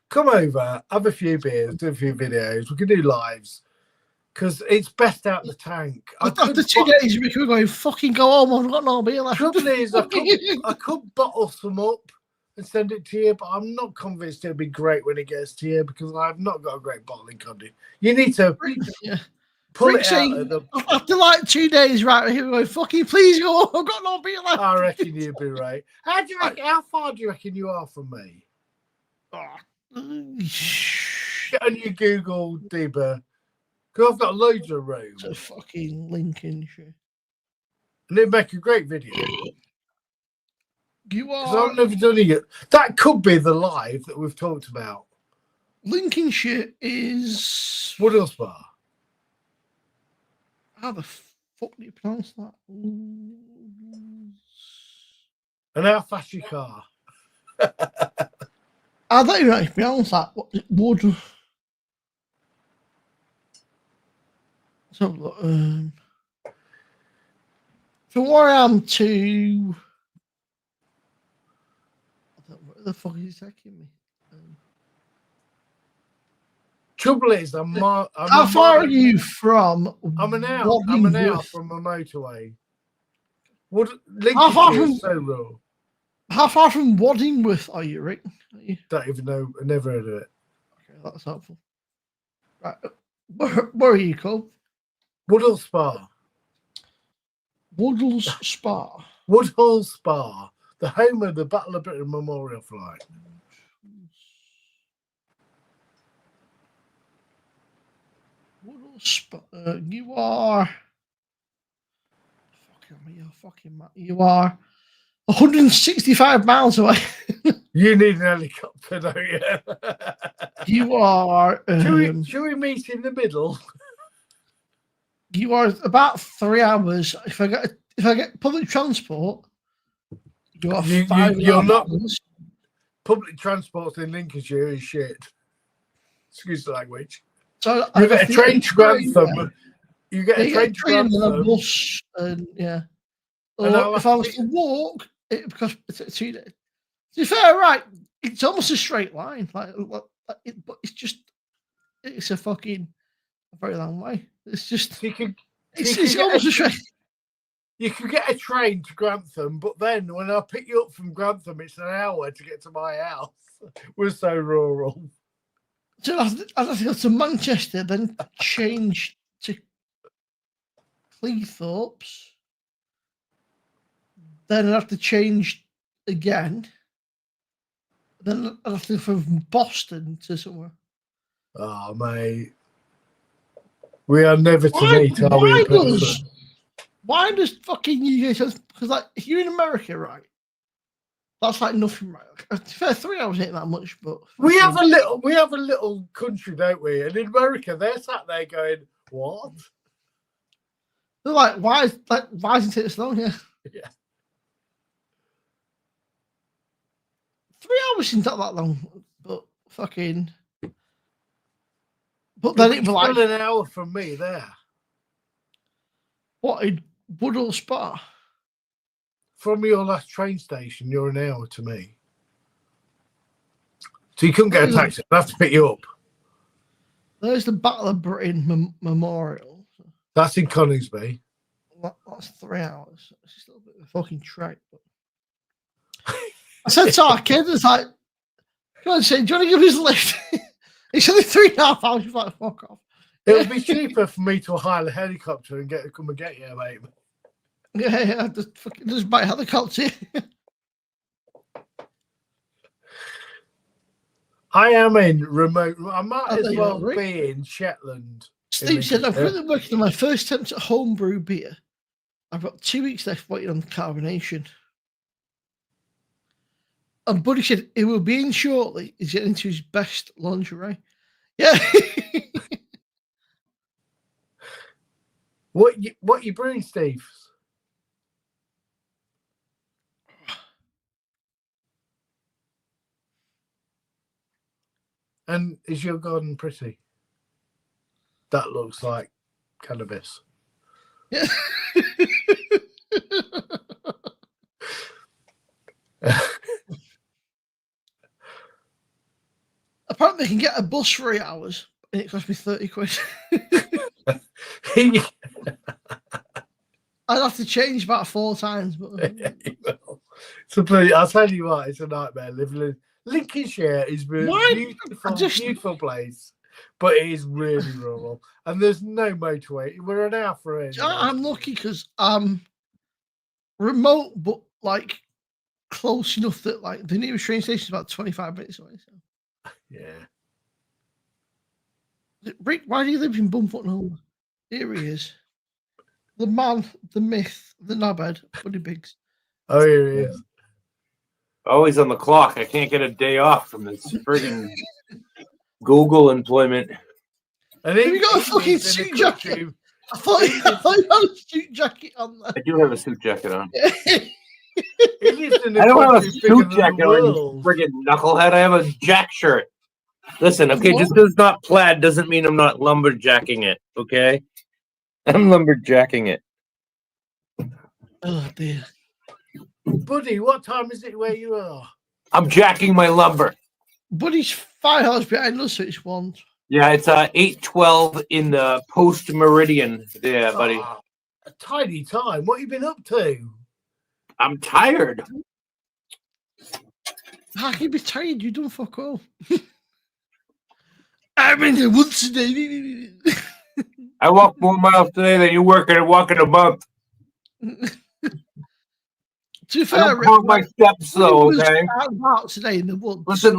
Come over, have a few beers, do a few videos. We can do lives, because it's best out the tank. After 2 days, we could go fucking go home. I've got no beer left. Trouble is, I could bottle some up and send it to you, but I'm not convinced it'll be great when it gets to you, because I've not got a great bottling condition. You need to pull it out. After like 2 days, right? Here we go. Fucking please go. I've got no beer left. I reckon you'd be right. How far do you reckon you are from me? Get on your Google Dibber, because I've got loads of room. It's a fucking Lincolnshire. And they'd make a great video. You are. Because I've never done it yet. That could be the live that we've talked about. Lincolnshire is. Woodhill Spa. How the fuck do you pronounce that? And how fast your car? I don't even know how to pronounce that. Wood. So, from where I am to. Where the fuck is he taking me? Trouble is, how far are you from? I'm an hour from a motorway. Lincolnshire is so raw. How far from Waddingworth are you, Rick? Don't even know. I never heard of it. Okay, that's helpful. Right, where are you, Cole? Woodhill Spa. Woodhill Spa. Woodhill Spa, the home of the Battle of Britain Memorial Flight. Woodhill Spa. You are. You are 165 miles away. You need an helicopter, don't you? You are. Should we meet in the middle? You are about 3 hours. If I get public transport, you are 5 hours. Public transport in Lincolnshire is shit. Excuse the language. So you get a train to Grantham. You get a train to Grantham. And a bus, and yeah. Or if I was to walk, because it's 2 days. To be fair, right? It's almost a straight line, but it's a very long way. It's just it's almost a straight. You could get a train to Grantham, but then when I pick you up from Grantham, it's an hour to get to my house. We're so rural. So I'd have to go to Manchester, then change to Cleethorpes. Then I'd have to change again. Then I'd have to go from Boston to somewhere. Oh, mate. We are never to meet, are we? Why does fucking UK? Because like if you're in America, right? That's like nothing, right? Fair, 3 hours ain't that much, but we have a little country, don't we? And in America, they're sat there going, "What?" They're like, "Why is it take so long here?" Yeah. 3 hours isn't that long, but fucking. But then it'd be like an hour from me there. What, in Woodhill Spa? From your last train station, you're an hour to me. So you couldn't get a taxi. I'd have to pick you up. There's the Battle of Britain Memorial. That's in Coningsby. That's 3 hours. It's just a little bit of a fucking trek. But... I said to our kid, it's like, come on, say, do you want to give us a lift? It's only 3.5 hours. She's like, fuck off. It would be cheaper for me to hire a helicopter and come and get you, mate. Yeah, just buy a helicopter. I am in remote. I might as well be in Shetland. Steve said, I'm currently working on my first attempt at homebrew beer. I've got 2 weeks left waiting on the carbonation. And Buddy said he will be in shortly. He's getting into his best lingerie. Yeah. What you brewing, Steve? And is your garden pretty? That looks like cannabis. Yeah. Apparently, they can get a bus for 8 hours, and it cost me 30 quid. I'd have to change about 4 times. But I'll tell you what, it's a nightmare living in Lincolnshire. Is a beautiful place, but it is really rural, and there's no motorway. We're an hour for it. I'm lucky because I'm remote, but like close enough that like the nearest train station is about 25 minutes away. So. Yeah. Rick, why do you live in Bumfoot Hole? Here he is. The man, the myth, the knobhead, Buddy Biggs. Oh, here he is. Always on the clock. I can't get a day off from this frigging Google employment. Have you got a fucking suit jacket? I thought you had a suit jacket on there. I do have a suit jacket on. I don't have a suit jacket on, you friggin' knucklehead. I have a jack shirt. Listen, okay, just because it's not plaid doesn't mean I'm not lumberjacking it, okay? I'm lumberjacking it. Oh, dear. Buddy, what time is it where you are? I'm jacking my lumber. Buddy's 5 hours behind us, so it's 1. Yeah, it's 8:12 in the post-meridian there, buddy. A tiny time. What have you been up to? I'm tired. How can you be tired? You don't fuck all. I'm in there once a day. I walked more miles today than you walk in a month. To be fair, I don't count my steps though, okay? Out today in the woods. Listen,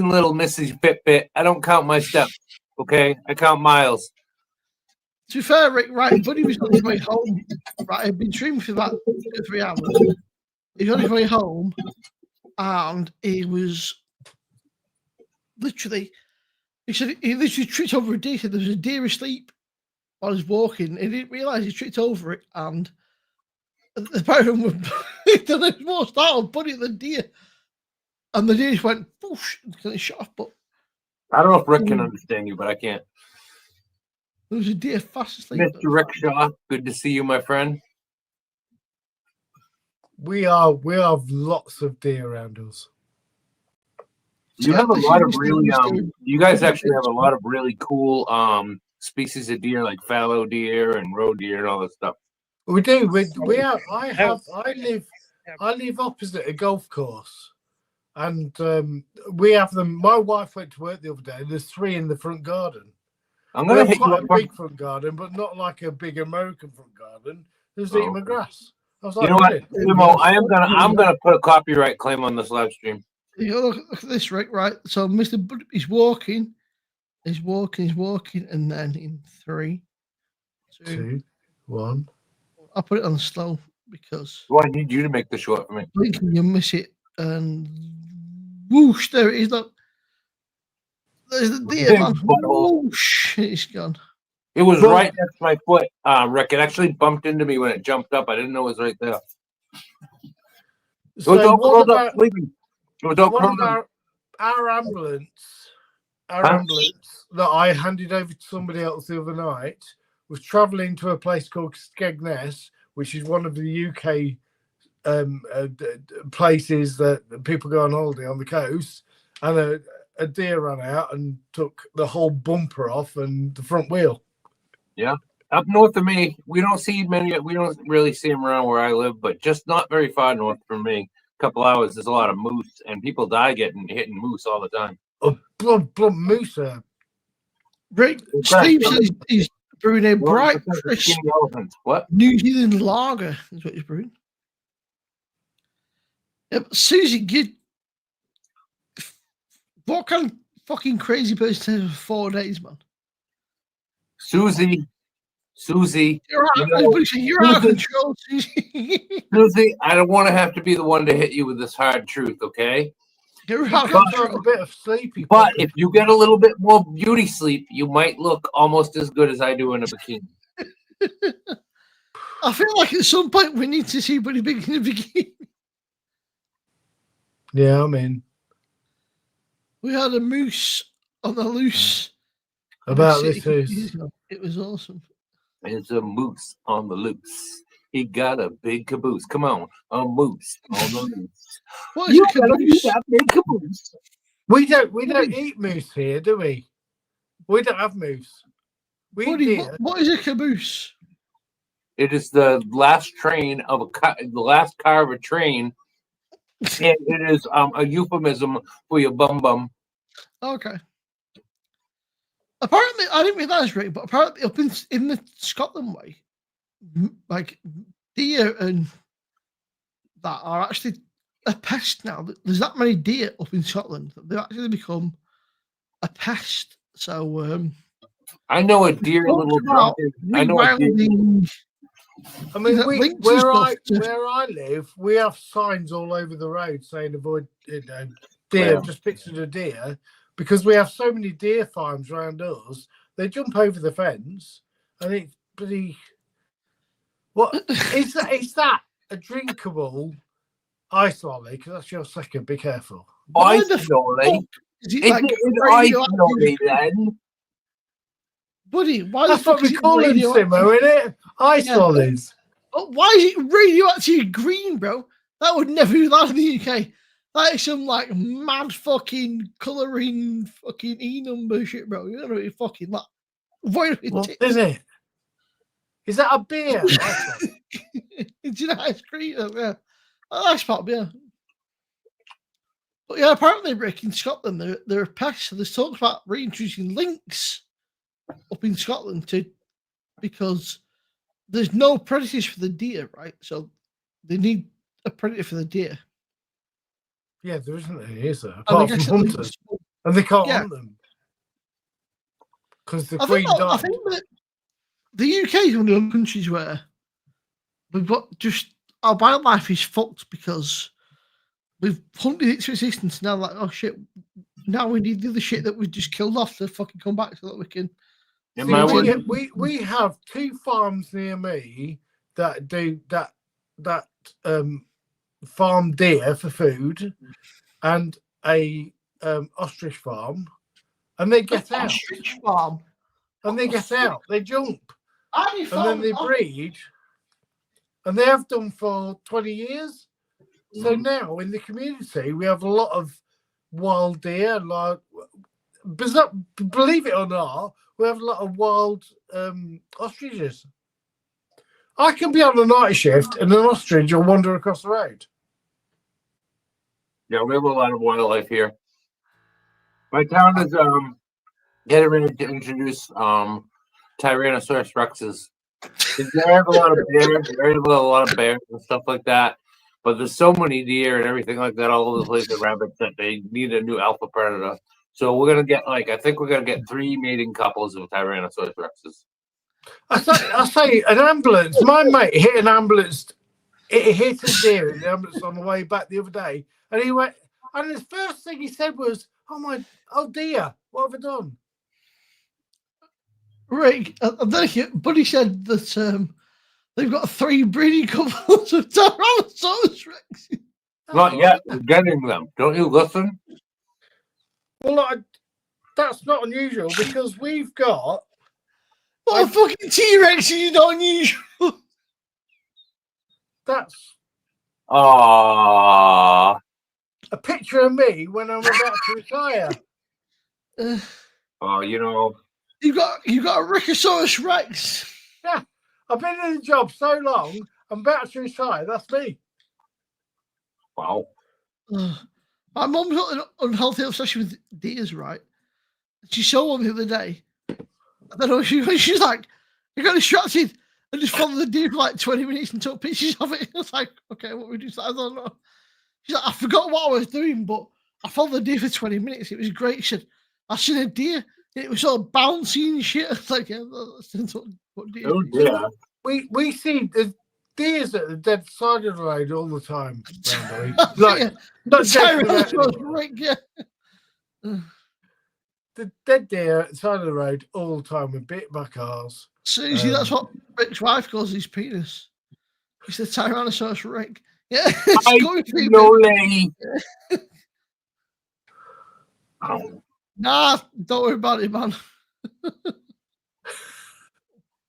little Mrs. Fitbit. I don't count my steps, okay? I count miles. To be fair, Rick, right, Buddy was on his way home. Right, he'd been streaming for about 2 or 3 hours. He was on his way home, and he was literally. He said he literally tripped over a deer. He said there was a deer asleep while he was walking. He didn't realise he tripped over it, and the pair of them were more startled Buddy than deer. And the deer just went whoosh and shot off. But I don't know if Rick can understand you, but I can't. There was a deer fast asleep. Mr. Rick Shaw, good to see you, my friend. We have lots of deer around us. You have a lot of really you guys actually have a lot of really cool species of deer, like fallow deer and roe deer and all that stuff. We do. I live opposite a golf course, and we have them. My wife went to work the other day. And there's 3 in the front garden. I'm gonna hit quite a big front garden, but not like a big American front garden. There's eating my grass. I was like, you know what, Timo, I'm gonna put a copyright claim on this live stream. You look at this, Rick, right? So Mr. Buddy, he's walking, and then in 3, 2, 1. I'll put it on slow because Well, I need you to make the short for me. Blinking, you miss it, and whoosh, there it is. Look, there's the deer, man. Whoosh, it's gone. It was right next to my foot, Rick. It actually bumped into me when it jumped up. I didn't know it was right there. So it was all sleeping. Our ambulance that I handed over to somebody else the other night was travelling to a place called Skegness, which is one of the UK places that people go on holiday on the coast, and a deer ran out and took the whole bumper off and the front wheel. Yeah. Up north of me, we don't really see them around where I live, but just not very far north from me. Couple hours, there's a lot of moose, and people die hitting moose all the time. Oh, blood moose. Rick, Steve says he's brewing a bright, crisp New Zealand lager. Is what he's brewing. Yep, Susie, what kind of fucking crazy person for 4 days, man? Susie Susie, You're out of control, Susie. Susie, I don't want to have to be the one to hit you with this hard truth, okay? You're You out of got to have control. a bit of sleepy. But puppy. if you get a little bit more beauty sleep, you might look almost as good as I do in a bikini. I feel like at some point we need to see Buddy Big in a bikini. Yeah, I'm in. We had a moose on the loose. About this is. It was awesome. It's a moose on the loose. He got a big caboose. Come on, a moose on the loose. What is a caboose? That big caboose. We don't eat moose here, do we? We don't have moose. We eat deer. What is a caboose? It is the last train of the last car of a train, and it is a euphemism for your bum. Okay. Apparently, I didn't realize, right, but apparently up in the Scotland way, like deer and that are actually a pest now. There's that many deer up in Scotland that they've actually become a pest. So I know a deer little drunken. I know a deer. I mean, where I live, we have signs all over the road saying avoid deer. Yeah. Just pictures of deer, because we have so many deer farms around us. They jump over the fence, and it's pretty. What is that? Is that a drinkable ice lolly? Because that's your second. Be careful. Ice lolly. Is it like ice lolly then? Buddy, why that's what we call them, Simo, isn't it? Ice lollies. Why is it radioactive green, bro? That would never be allowed in the UK. That is some like mad fucking colouring fucking E number shit, bro. You don't know what you're fucking like. What is it? Is that a beer? It's an ice cream, yeah. That's part, yeah. But yeah, apparently, Rick, in Scotland, they're a pest. So there's talks about reintroducing lynx up in Scotland because there's no predators for the deer, right? So they need a predator for the deer. Yeah, there isn't any, is there? Apart from hunters. And they can't hunt them. Because the Queen died. I think that the UK is one of the countries where we've got just our wildlife is fucked because we've hunted it to existence. Now, like, oh shit, now we need the other shit that we just killed off to fucking come back so that we can. We have 2 farms near me that do that farm deer for food, and a ostrich farm, and they get out. Ostrich farm. And they get out. They jump, and then they breed, and they have done for 20 years. So now in the community we have a lot of wild deer. Like, believe it or not, we have a lot of wild ostriches. I can be on a night shift and an ostrich will wander across the road. Yeah, we have a lot of wildlife here. My town is getting ready to introduce Tyrannosaurus Rexes. They have a lot of bears, and stuff like that. But there's so many deer and everything like that all over the place, and rabbits, that they need a new alpha predator. So we're gonna get I think we're gonna get 3 mating couples of Tyrannosaurus Rexes. I say an ambulance. My mate hit an ambulance. It hit a deer in the ambulance on the way back the other day, and he went. And his first thing he said was, "Oh dear, what have I done?" Rick, Buddy said that they've got 3 breeding couples of Tyrannosaurus Rex. Not yet. We're getting them. Don't you listen? Well, that's not unusual because we've got. What a fucking T-Rex is not unusual. That's. Aww. A picture of me when I'm about to retire. Oh, you know. You got a Rickosaurus Rex. Yeah. I've been in the job so long, I'm about to retire. That's me. Wow. My mum's got an unhealthy obsession with deers, right? She saw one the other day. I don't know, she's like, you got distracted and just followed the deer for like 20 minutes and took pictures of it. I was like, okay, what we do? I don't know. She's like, I forgot what I was doing, but I followed the deer for 20 minutes. It was great. She said, I seen a deer It was all bouncy and shit. It's like, what deer? Oh dear. We see the deers at the dead side of the road all the time. Like, not Rick, yeah. The dead deer at the side of the road all the time with bit by cars. Susie, that's what Rick's wife calls his penis. He's the Tyrannosaurus Rick. Yeah, lady. Nah, don't worry about it, man.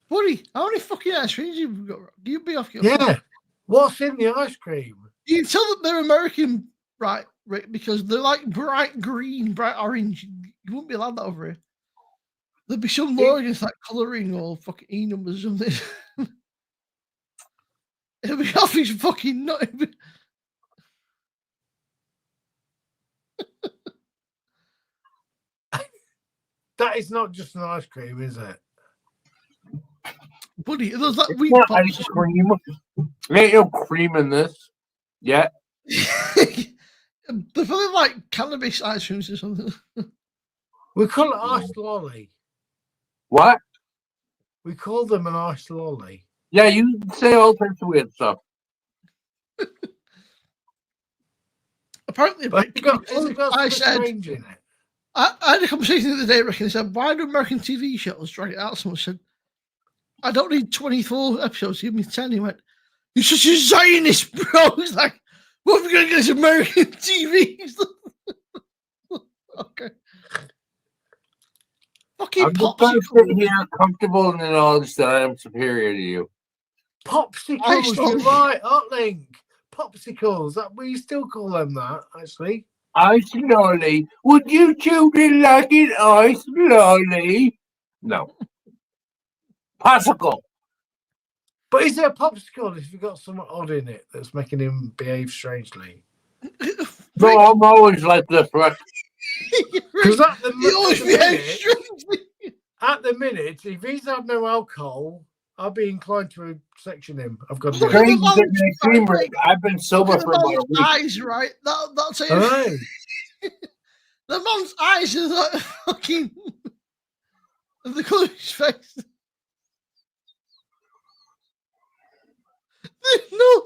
Buddy, how many fucking ice creams you've got? You be off your phone. What's in the ice cream? You can tell that they're American, right, Rick, because they're like bright green, bright orange. You wouldn't be allowed that over here. There'd be some law against that colouring or fucking E numbers or something. It'll be off his fucking nut. That is not just an ice cream, is it? Buddy, there's that wheat ice cream. There ain't no cream in this yet. They're probably like cannabis ice creams or something. We call it ice lolly. What? We call them an ice lolly. Yeah, you say all types of weird stuff. Apparently, Rick, I said, in it? I had a conversation the other day, Rick, and he said, why do American TV shows drag it out so much? I said, I don't need 24 episodes, give me 10. He went, you're such a Zionist, bro. He's like, what are we going to get this American TV? Okay. Fucking I'm just going to sit here comfortable in the knowledge that I am superior to you. Popsicles, you're right, Uplink. Popsicles, we still call them that, actually. Ice lolly. Would you children like an ice lolly? No. Popsicle. But is it a popsicle if you've got something odd in it that's making him behave strangely? No, I'm always like this, right? Because at the minute, if he's had no alcohol, I'll be inclined to section him. I've got to I've been sober for about a week. Eyes, right? That's it. Right. The man's eyes are like fucking the colour of his face. No,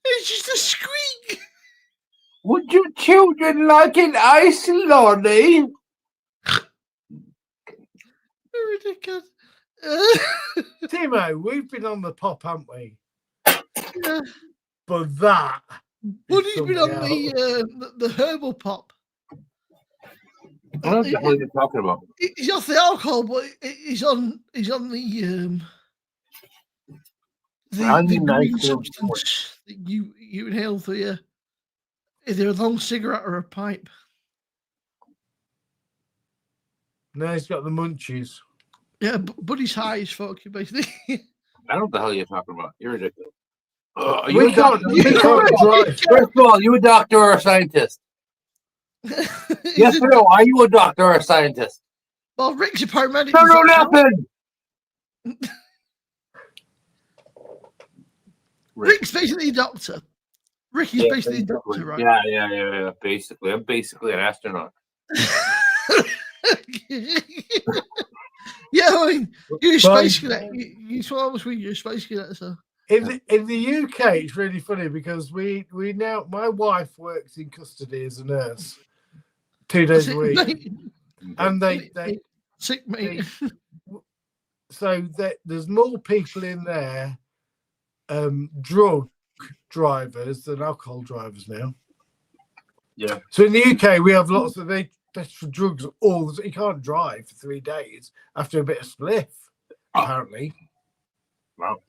it's just a squeak. Would you children like an ice lolly? Ridiculous. Timo, we've been on the pop, haven't we? Yeah. But that. Buddy's been on the herbal pop. I don't know what the hell you're talking about. He's off the alcohol, but he's on the green substance that you inhale through either a long cigarette or a pipe. No, he's got the munchies. Yeah, Buddy's high as fuck, basically. I don't know what the hell you're talking about. You're ridiculous. We can't drive. First of all, you a doctor or a scientist? Yes or no? Are you a doctor or a scientist? Well, Rick's a paramedic. No, nothing. Rick's basically a doctor. Rick is basically a doctor, right? Yeah. Basically, I'm basically an astronaut. Yeah, I mean, you're a space cadet. You're a space cadet, so. In the UK, it's really funny because we now, my wife works in custody as a nurse 2 days a week, mate. And they sick mate. So there's more people in there, drug drivers than alcohol drivers now. Yeah. So in the UK, we have lots of that's for drugs. You can't drive for 3 days after a bit of spliff, apparently. Wow.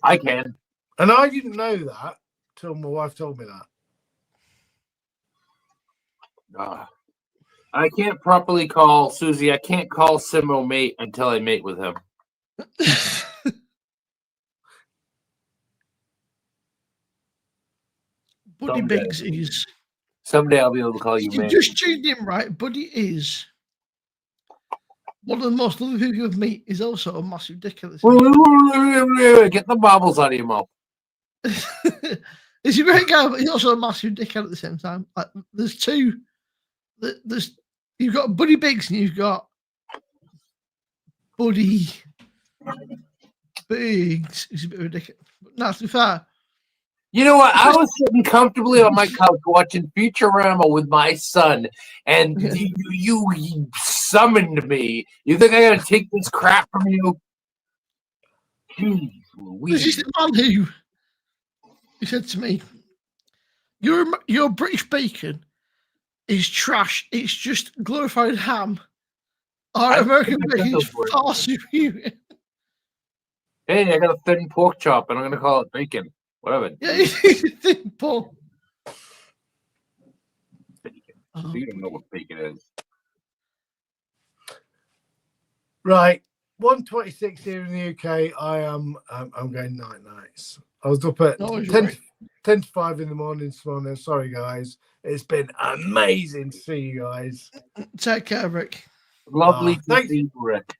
I can. And I didn't know that till my wife told me that. I can't properly call Susie. I can't call Simo mate until I mate with him. Buddy Biggs is. Someday I'll be able to call you mate. Just tuned in, right? Buddy is one of the most lovely people you've met. Is also a massive dick at this. Get the bobbles out of your mouth. He's a great guy, but he's also a massive dickhead at the same time. Like, there's You've got Buddy Biggs and you've got Buddy Biggs. It's a bit ridiculous. But not too far. You know what? I was sitting comfortably on my couch watching Futurama with my son, and you summoned me. You think I gotta take this crap from you? This is the man who said to me, "Your British bacon is trash. It's just glorified ham. Our American bacon is far superior." Hey, I got a thin pork chop, and I'm gonna call it bacon. Whatever. Yeah, thin pork. Bacon. You don't know what bacon is. Right. 1:26 here in the UK. I'm going nights. I was up at 10 to 5 in the morning this morning. Sorry, guys. It's been amazing to see you guys. Take care, Rick. Lovely to see you, Rick.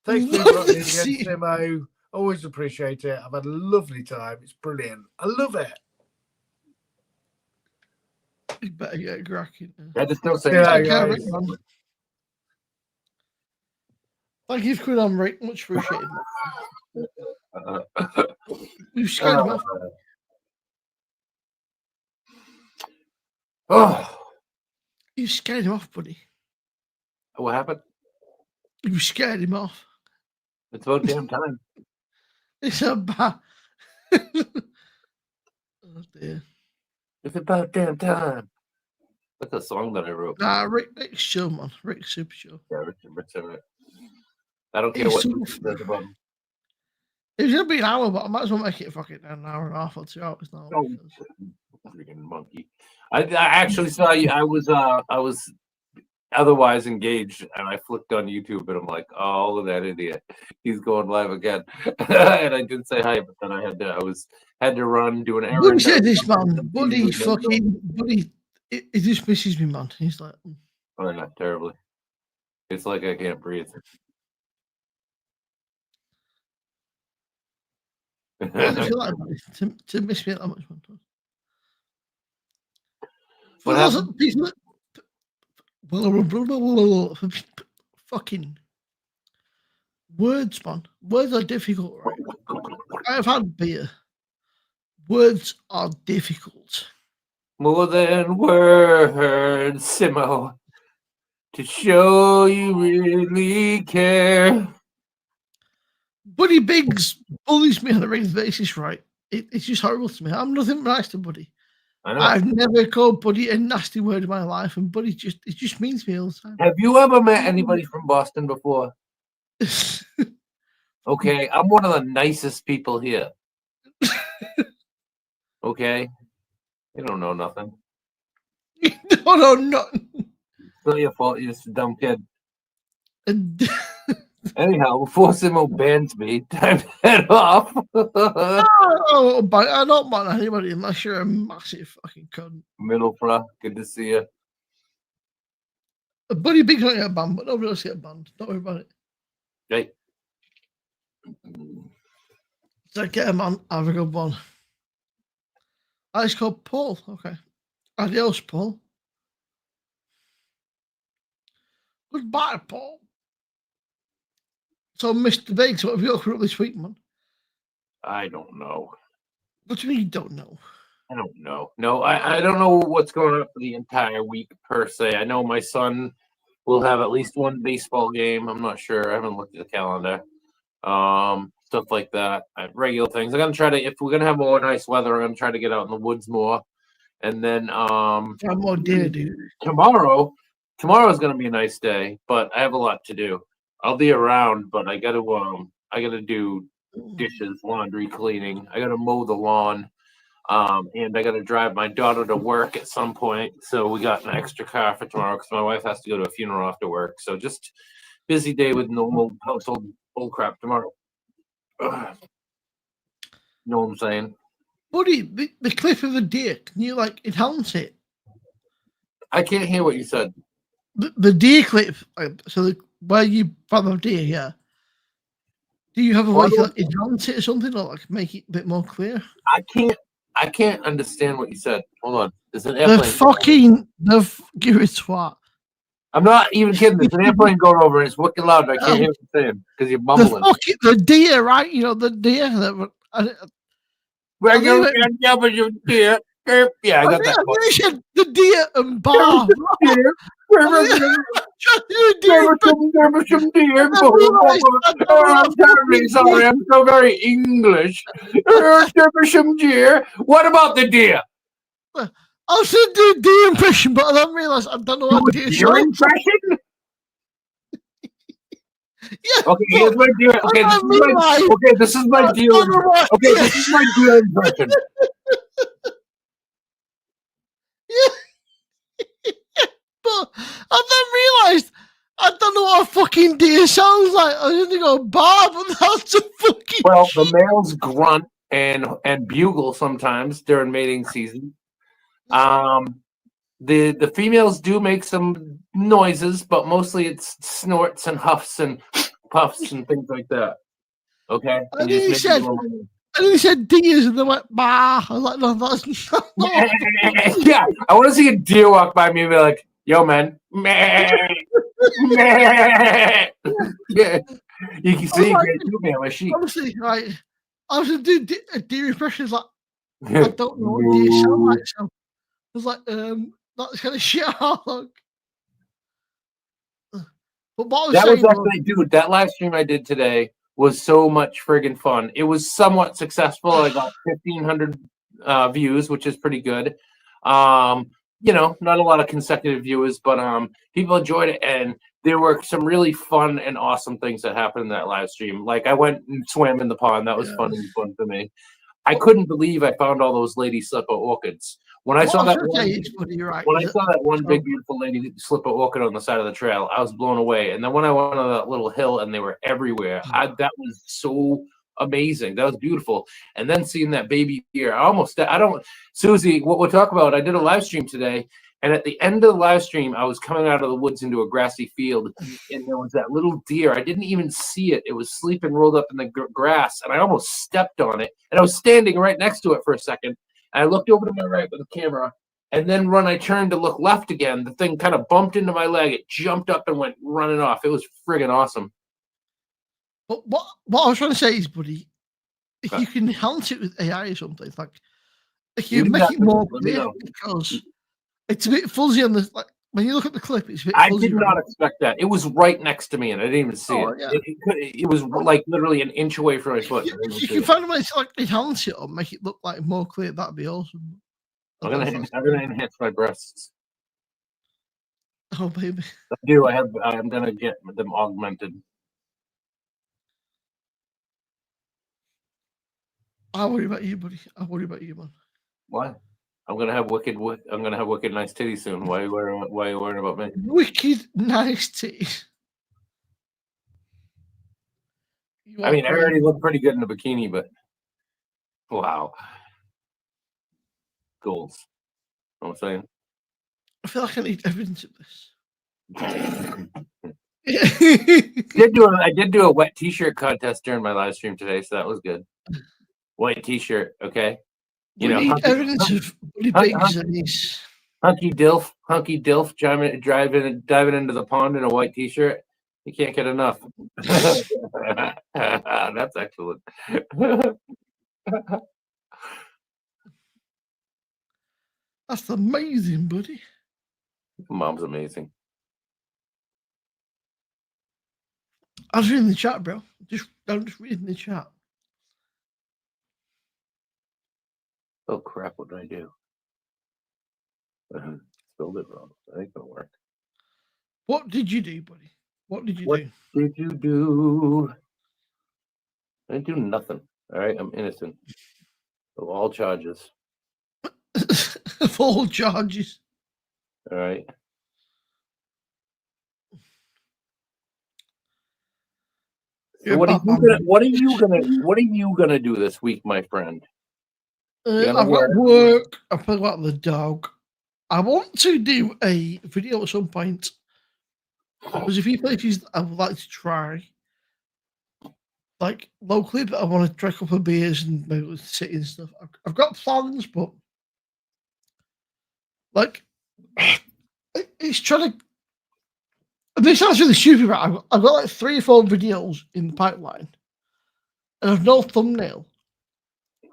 Thanks for inviting me again, Simo. Always appreciate it. I've had a lovely time. It's brilliant. I love it. You better get cracking. I just don't say Rick, thank you for coming on, Rick. Much appreciated. You scared him off. You scared him off, buddy. What happened? You scared him off. It's about damn time. It's about. Oh dear. It's about damn time. That's a song that I wrote. Nah, Rick's chill, man. Rick's super chill. Yeah, Rick's all right. I don't care what he says about him. It was gonna be an hour, but I might as well make it fucking an hour and a half or 2 hours now. Oh, freaking monkey! I actually saw you. I was otherwise engaged, and I flicked on YouTube, and I'm like, oh, look at that idiot! He's going live again, and I didn't say hi, but then I had to run, do an errand. Buddy said this, man. Buddy, it just misses me, man. He's like, oh, not terribly. It's like I can't breathe. What does it like, buddy, to miss me that much, man? What happened? Fucking words, man. Words are difficult, right? I've had beer. Words are difficult. More than words, Simo, to show you really care. Buddy Biggs bullies me on a regular basis, right? It's just horrible to me. I'm nothing nice to Buddy. I know. I've never called Buddy a nasty word in my life, and Buddy just means me all the time. Have you ever met anybody from Boston before? Okay, I'm one of the nicest people here. Okay, you don't know nothing. You don't know nothing. It's not your fault. You're just a dumb kid. Anyhow, before Simo bans me, time to head off. I don't ban anybody unless you're a massive fucking cunt. Middlesbrough, good to see you. Buddy Big don't get banned, but nobody else get banned. Don't worry about it. Okay. Take care, man. Have a good one. It's called Paul. Okay. Adios, Paul. Goodbye, Paul. So, Mr. Biggs, what have you got for up this week, man? I don't know. What do you mean you don't know? I don't know. No, I don't know what's going on for the entire week per se. I know my son will have at least one baseball game. I'm not sure. I haven't looked at the calendar. Stuff like that. Regular things. I'm gonna try to, if we're gonna have more nice weather, I'm gonna try to get out in the woods more. And then more deer, dude. Tomorrow's gonna be a nice day, but I have a lot to do. I'll be around, but I gotta do dishes, laundry, cleaning. I gotta mow the lawn. And I gotta drive my daughter to work at some point. So we got an extra car for tomorrow because my wife has to go to a funeral after work. So just busy day with normal household bullcrap tomorrow. Ugh. Know what I'm saying? Buddy, the clip of the deer, can you enhance it? I can't hear what you said. The deer clip, where you found the deer, yeah. Do you have a way to enhance it or something, or make it a bit more clear? I can't understand what you said. Hold on. There's an airplane. Give it swat. I'm not even kidding. There's an airplane going over and it's wicked loud. But I can't hear what you're saying because you're mumbling. The deer, right? You know, the deer that were. Yeah, I got that. I said the deer and bar. There was some deer. I'm terribly sorry. I'm so very English. There was some deer. What about the deer? I was going to do a deer impression, but I don't realise I don't know what deer impression. Yeah. Okay, here's my deer. Okay, this is my deer. Okay, this is my deer impression. Yeah. But I then realised I don't know what a fucking deer sounds like. I was going to go bar, but that's a fucking. Well, the males grunt and bugle sometimes during mating season. The females do make some noises, but mostly it's snorts and huffs and puffs and things like that. Okay. And he said deers, and they went bah. I was like, no, that's not. Yeah, I want to see a deer walk by me and be like, "Yo, man." Yeah, you can see my sheep. Honestly, right. I was gonna do a deer impression. Like, I don't know what deer sound like. So I was like, that's kind of shit. But what I was saying actually, dude, that live stream I did today was so much friggin' fun. It was somewhat successful. I got 1,500 views, which is pretty good. You know, not a lot of consecutive viewers, but people enjoyed it, and there were some really fun and awesome things that happened in that live stream. Like I went and swam in the pond. That was fun for me. I couldn't believe I found all those lady slipper orchids. When I saw that one big beautiful lady slipper orchid on the side of the trail, I was blown away. And then when I went on that little hill and they were everywhere, that was so amazing. That was beautiful. And then seeing that baby deer, Susie, what we'll talk about, I did a live stream today, and at the end of the live stream, I was coming out of the woods into a grassy field, and there was that little deer. I didn't even see it. It was sleeping rolled up in the grass, and I almost stepped on it. And I was standing right next to it for a second. I looked over to my right with the camera, and then when I turned to look left again, the thing kind of bumped into my leg. It jumped up and went running off. It was friggin' awesome. But what I was trying to say is, buddy, if you can enhance it with AI or something, like if you make it more clear, because it's a bit fuzzy on the when you look at the clip, it's a bit fuzzy. I did not expect that. It was right next to me, and I didn't even see it. Yeah. It was like literally an inch away from my foot. You can find a way to like enhance it or make it look like more clear. That'd be awesome. I'm gonna enhance my breasts. Oh baby. I do. I'm gonna get them augmented. I'll worry about you, buddy. I'll worry about you, man. What? I'm gonna have wicked nice titties soon. Why are you worrying about me? Wicked nice titties. I mean, I already look pretty good in a bikini, but wow, goals. You know what I'm saying? I feel like I need evidence of this. I did do a wet T-shirt contest during my live stream today, so that was good. White T-shirt, okay. You know, evidence of hunky dilf diving into the pond in a white T-shirt. You can't get enough. That's excellent. That's amazing, buddy. Mom's amazing. I was reading the chat, bro. I'm just reading the chat. Oh crap! What did I do? Spelled it wrong. That ain't gonna work. What did you do, buddy? What did you do? What did you do? I didn't do nothing. All right, I'm innocent of all charges. Of all charges. All right. So what are you gonna do this week, my friend? I've got work. I've got the dog. I want to do a video at some point. There's a few places I would like to try, like locally, but I want to try a couple of beers and maybe sit and stuff. I've got plans, but like it's trying to This sounds really stupid, but I've got like 3 or 4 videos in the pipeline, and I've no thumbnail.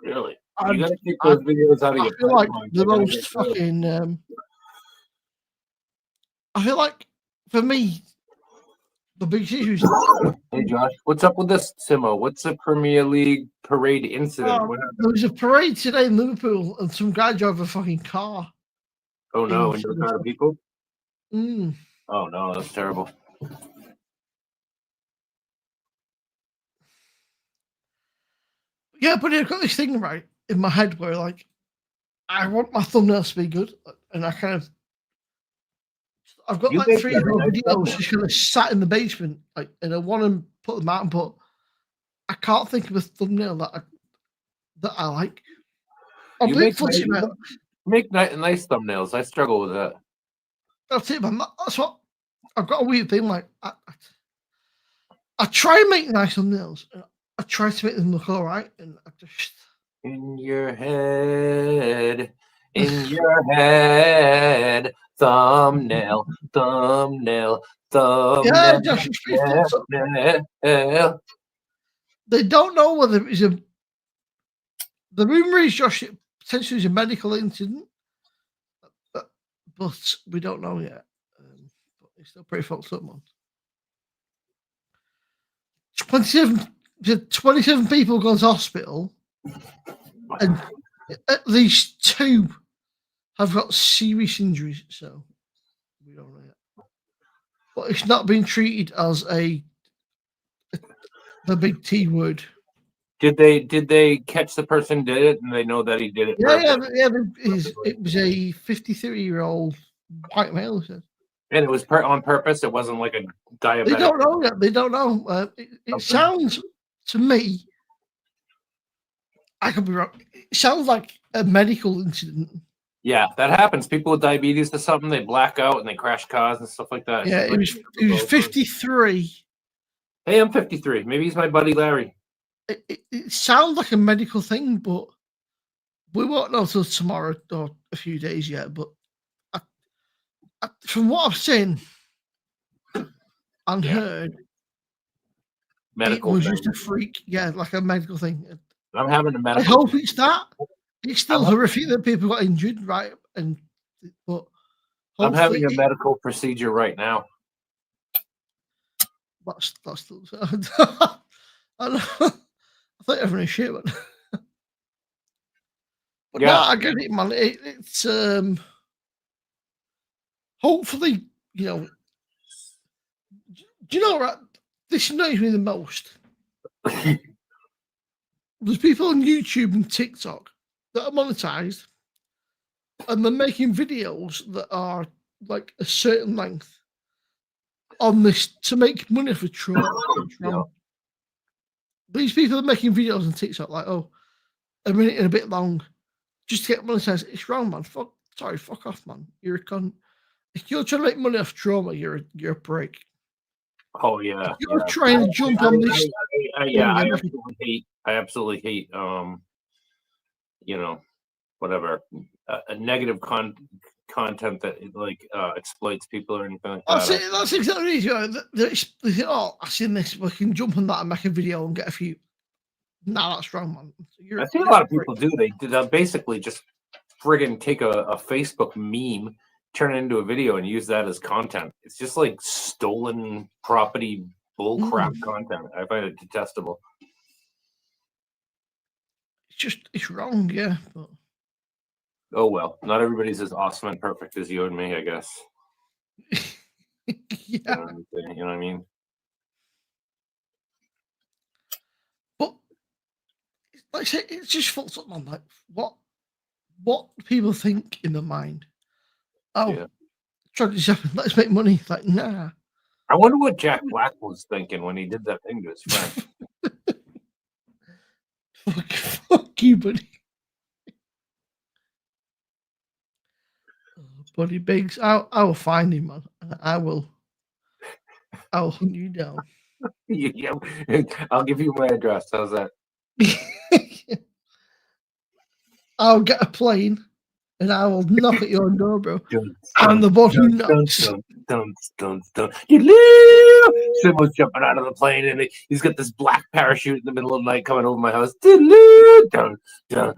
Really? You gotta keep those videos out of your feel like pipeline. the most fucking. I feel like for me, the biggest issue is. Hey Josh, what's up with this, Simo? What's the Premier League parade incident? There was a parade today in Liverpool, and some guy drove a fucking car. Oh no, into a crowd of people? Mm. Oh no, that's terrible. Yeah, but I've got this thing right in my head where, like, I want my thumbnails to be good, and I kind of. I've got like 3 videos just kind of sat in the basement, like, and I want to put them out, but I can't think of a thumbnail that I like. You make nice thumbnails. I struggle with that. That's it, man. That's what I've got a weird thing. Like, I try and make nice thumbnails. I try to make them look all right, and I just in your head, thumbnail. Yeah, Josh, they don't know whether it's a. The rumor is, Josh, it potentially is a medical incident, but we don't know yet. But it's still pretty fucked up, man. 27 people gone to hospital, and at least 2 have got serious injuries. So we don't know yet. But it's not being treated as the big T word. Did they catch the person who did it, and they know that he did it? Yeah. It was a 53-year-old white male. And it was on purpose. It wasn't like a diabetic. They don't know yet. They don't know. It sounds to me. I could be wrong. It sounds like a medical incident. Yeah, that happens. People with diabetes or something, they black out and they crash cars and stuff like that. Yeah, it was 53. Hey, I'm 53. Maybe he's my buddy Larry. It sounds like a medical thing, but we won't know till tomorrow or a few days yet. But from what I've seen and heard, medical it was just a freak. Yeah, like a medical thing. I'm having a medical. I hope it's that. It's still horrific that people got injured, right? But I'm having a medical procedure right now. That's still. I thought everyone is shit, but yeah, no, I get it, man. It's hopefully, do you know, right? This annoys me the most. There's people on YouTube and TikTok that are monetized, and they're making videos that are like a certain length on this to make money for Trump. These people are making videos on TikTok like, a minute and a bit long, just to get monetized. It's wrong, man. Fuck off, man. You're a cunt. If you're trying to make money off trauma, you're a prick. Oh yeah. If you're trying to jump on this. I absolutely hate. Whatever, a negative content that exploits people or anything like that. That's exactly it. They think, I've seen this. We can jump on that and make a video and get a few. No, that's wrong, man. I think a lot of people do. They basically just friggin' take a Facebook meme, turn it into a video, and use that as content. It's just like stolen property bullcrap content. I find it detestable. It's wrong, yeah. But... Oh well, not everybody's as awesome and perfect as you and me, I guess. Yeah. You know what I mean? But like I say, it's just fucked up, man. Like what people think in their mind. Let's make money. Like, nah. I wonder what Jack Black was thinking when he did that thing to his friend. Fuck you, buddy. Buddy Biggs, I will find him, man. I will hunt you down. Yeah, I'll give you my address. How's that? I'll get a plane and I will knock at your door, bro. I'm the one who knocks. dun, dun, dun. Simba's jumping out of the plane, and he's got this black parachute in the middle of the night coming over my house. Dun, dun, dun,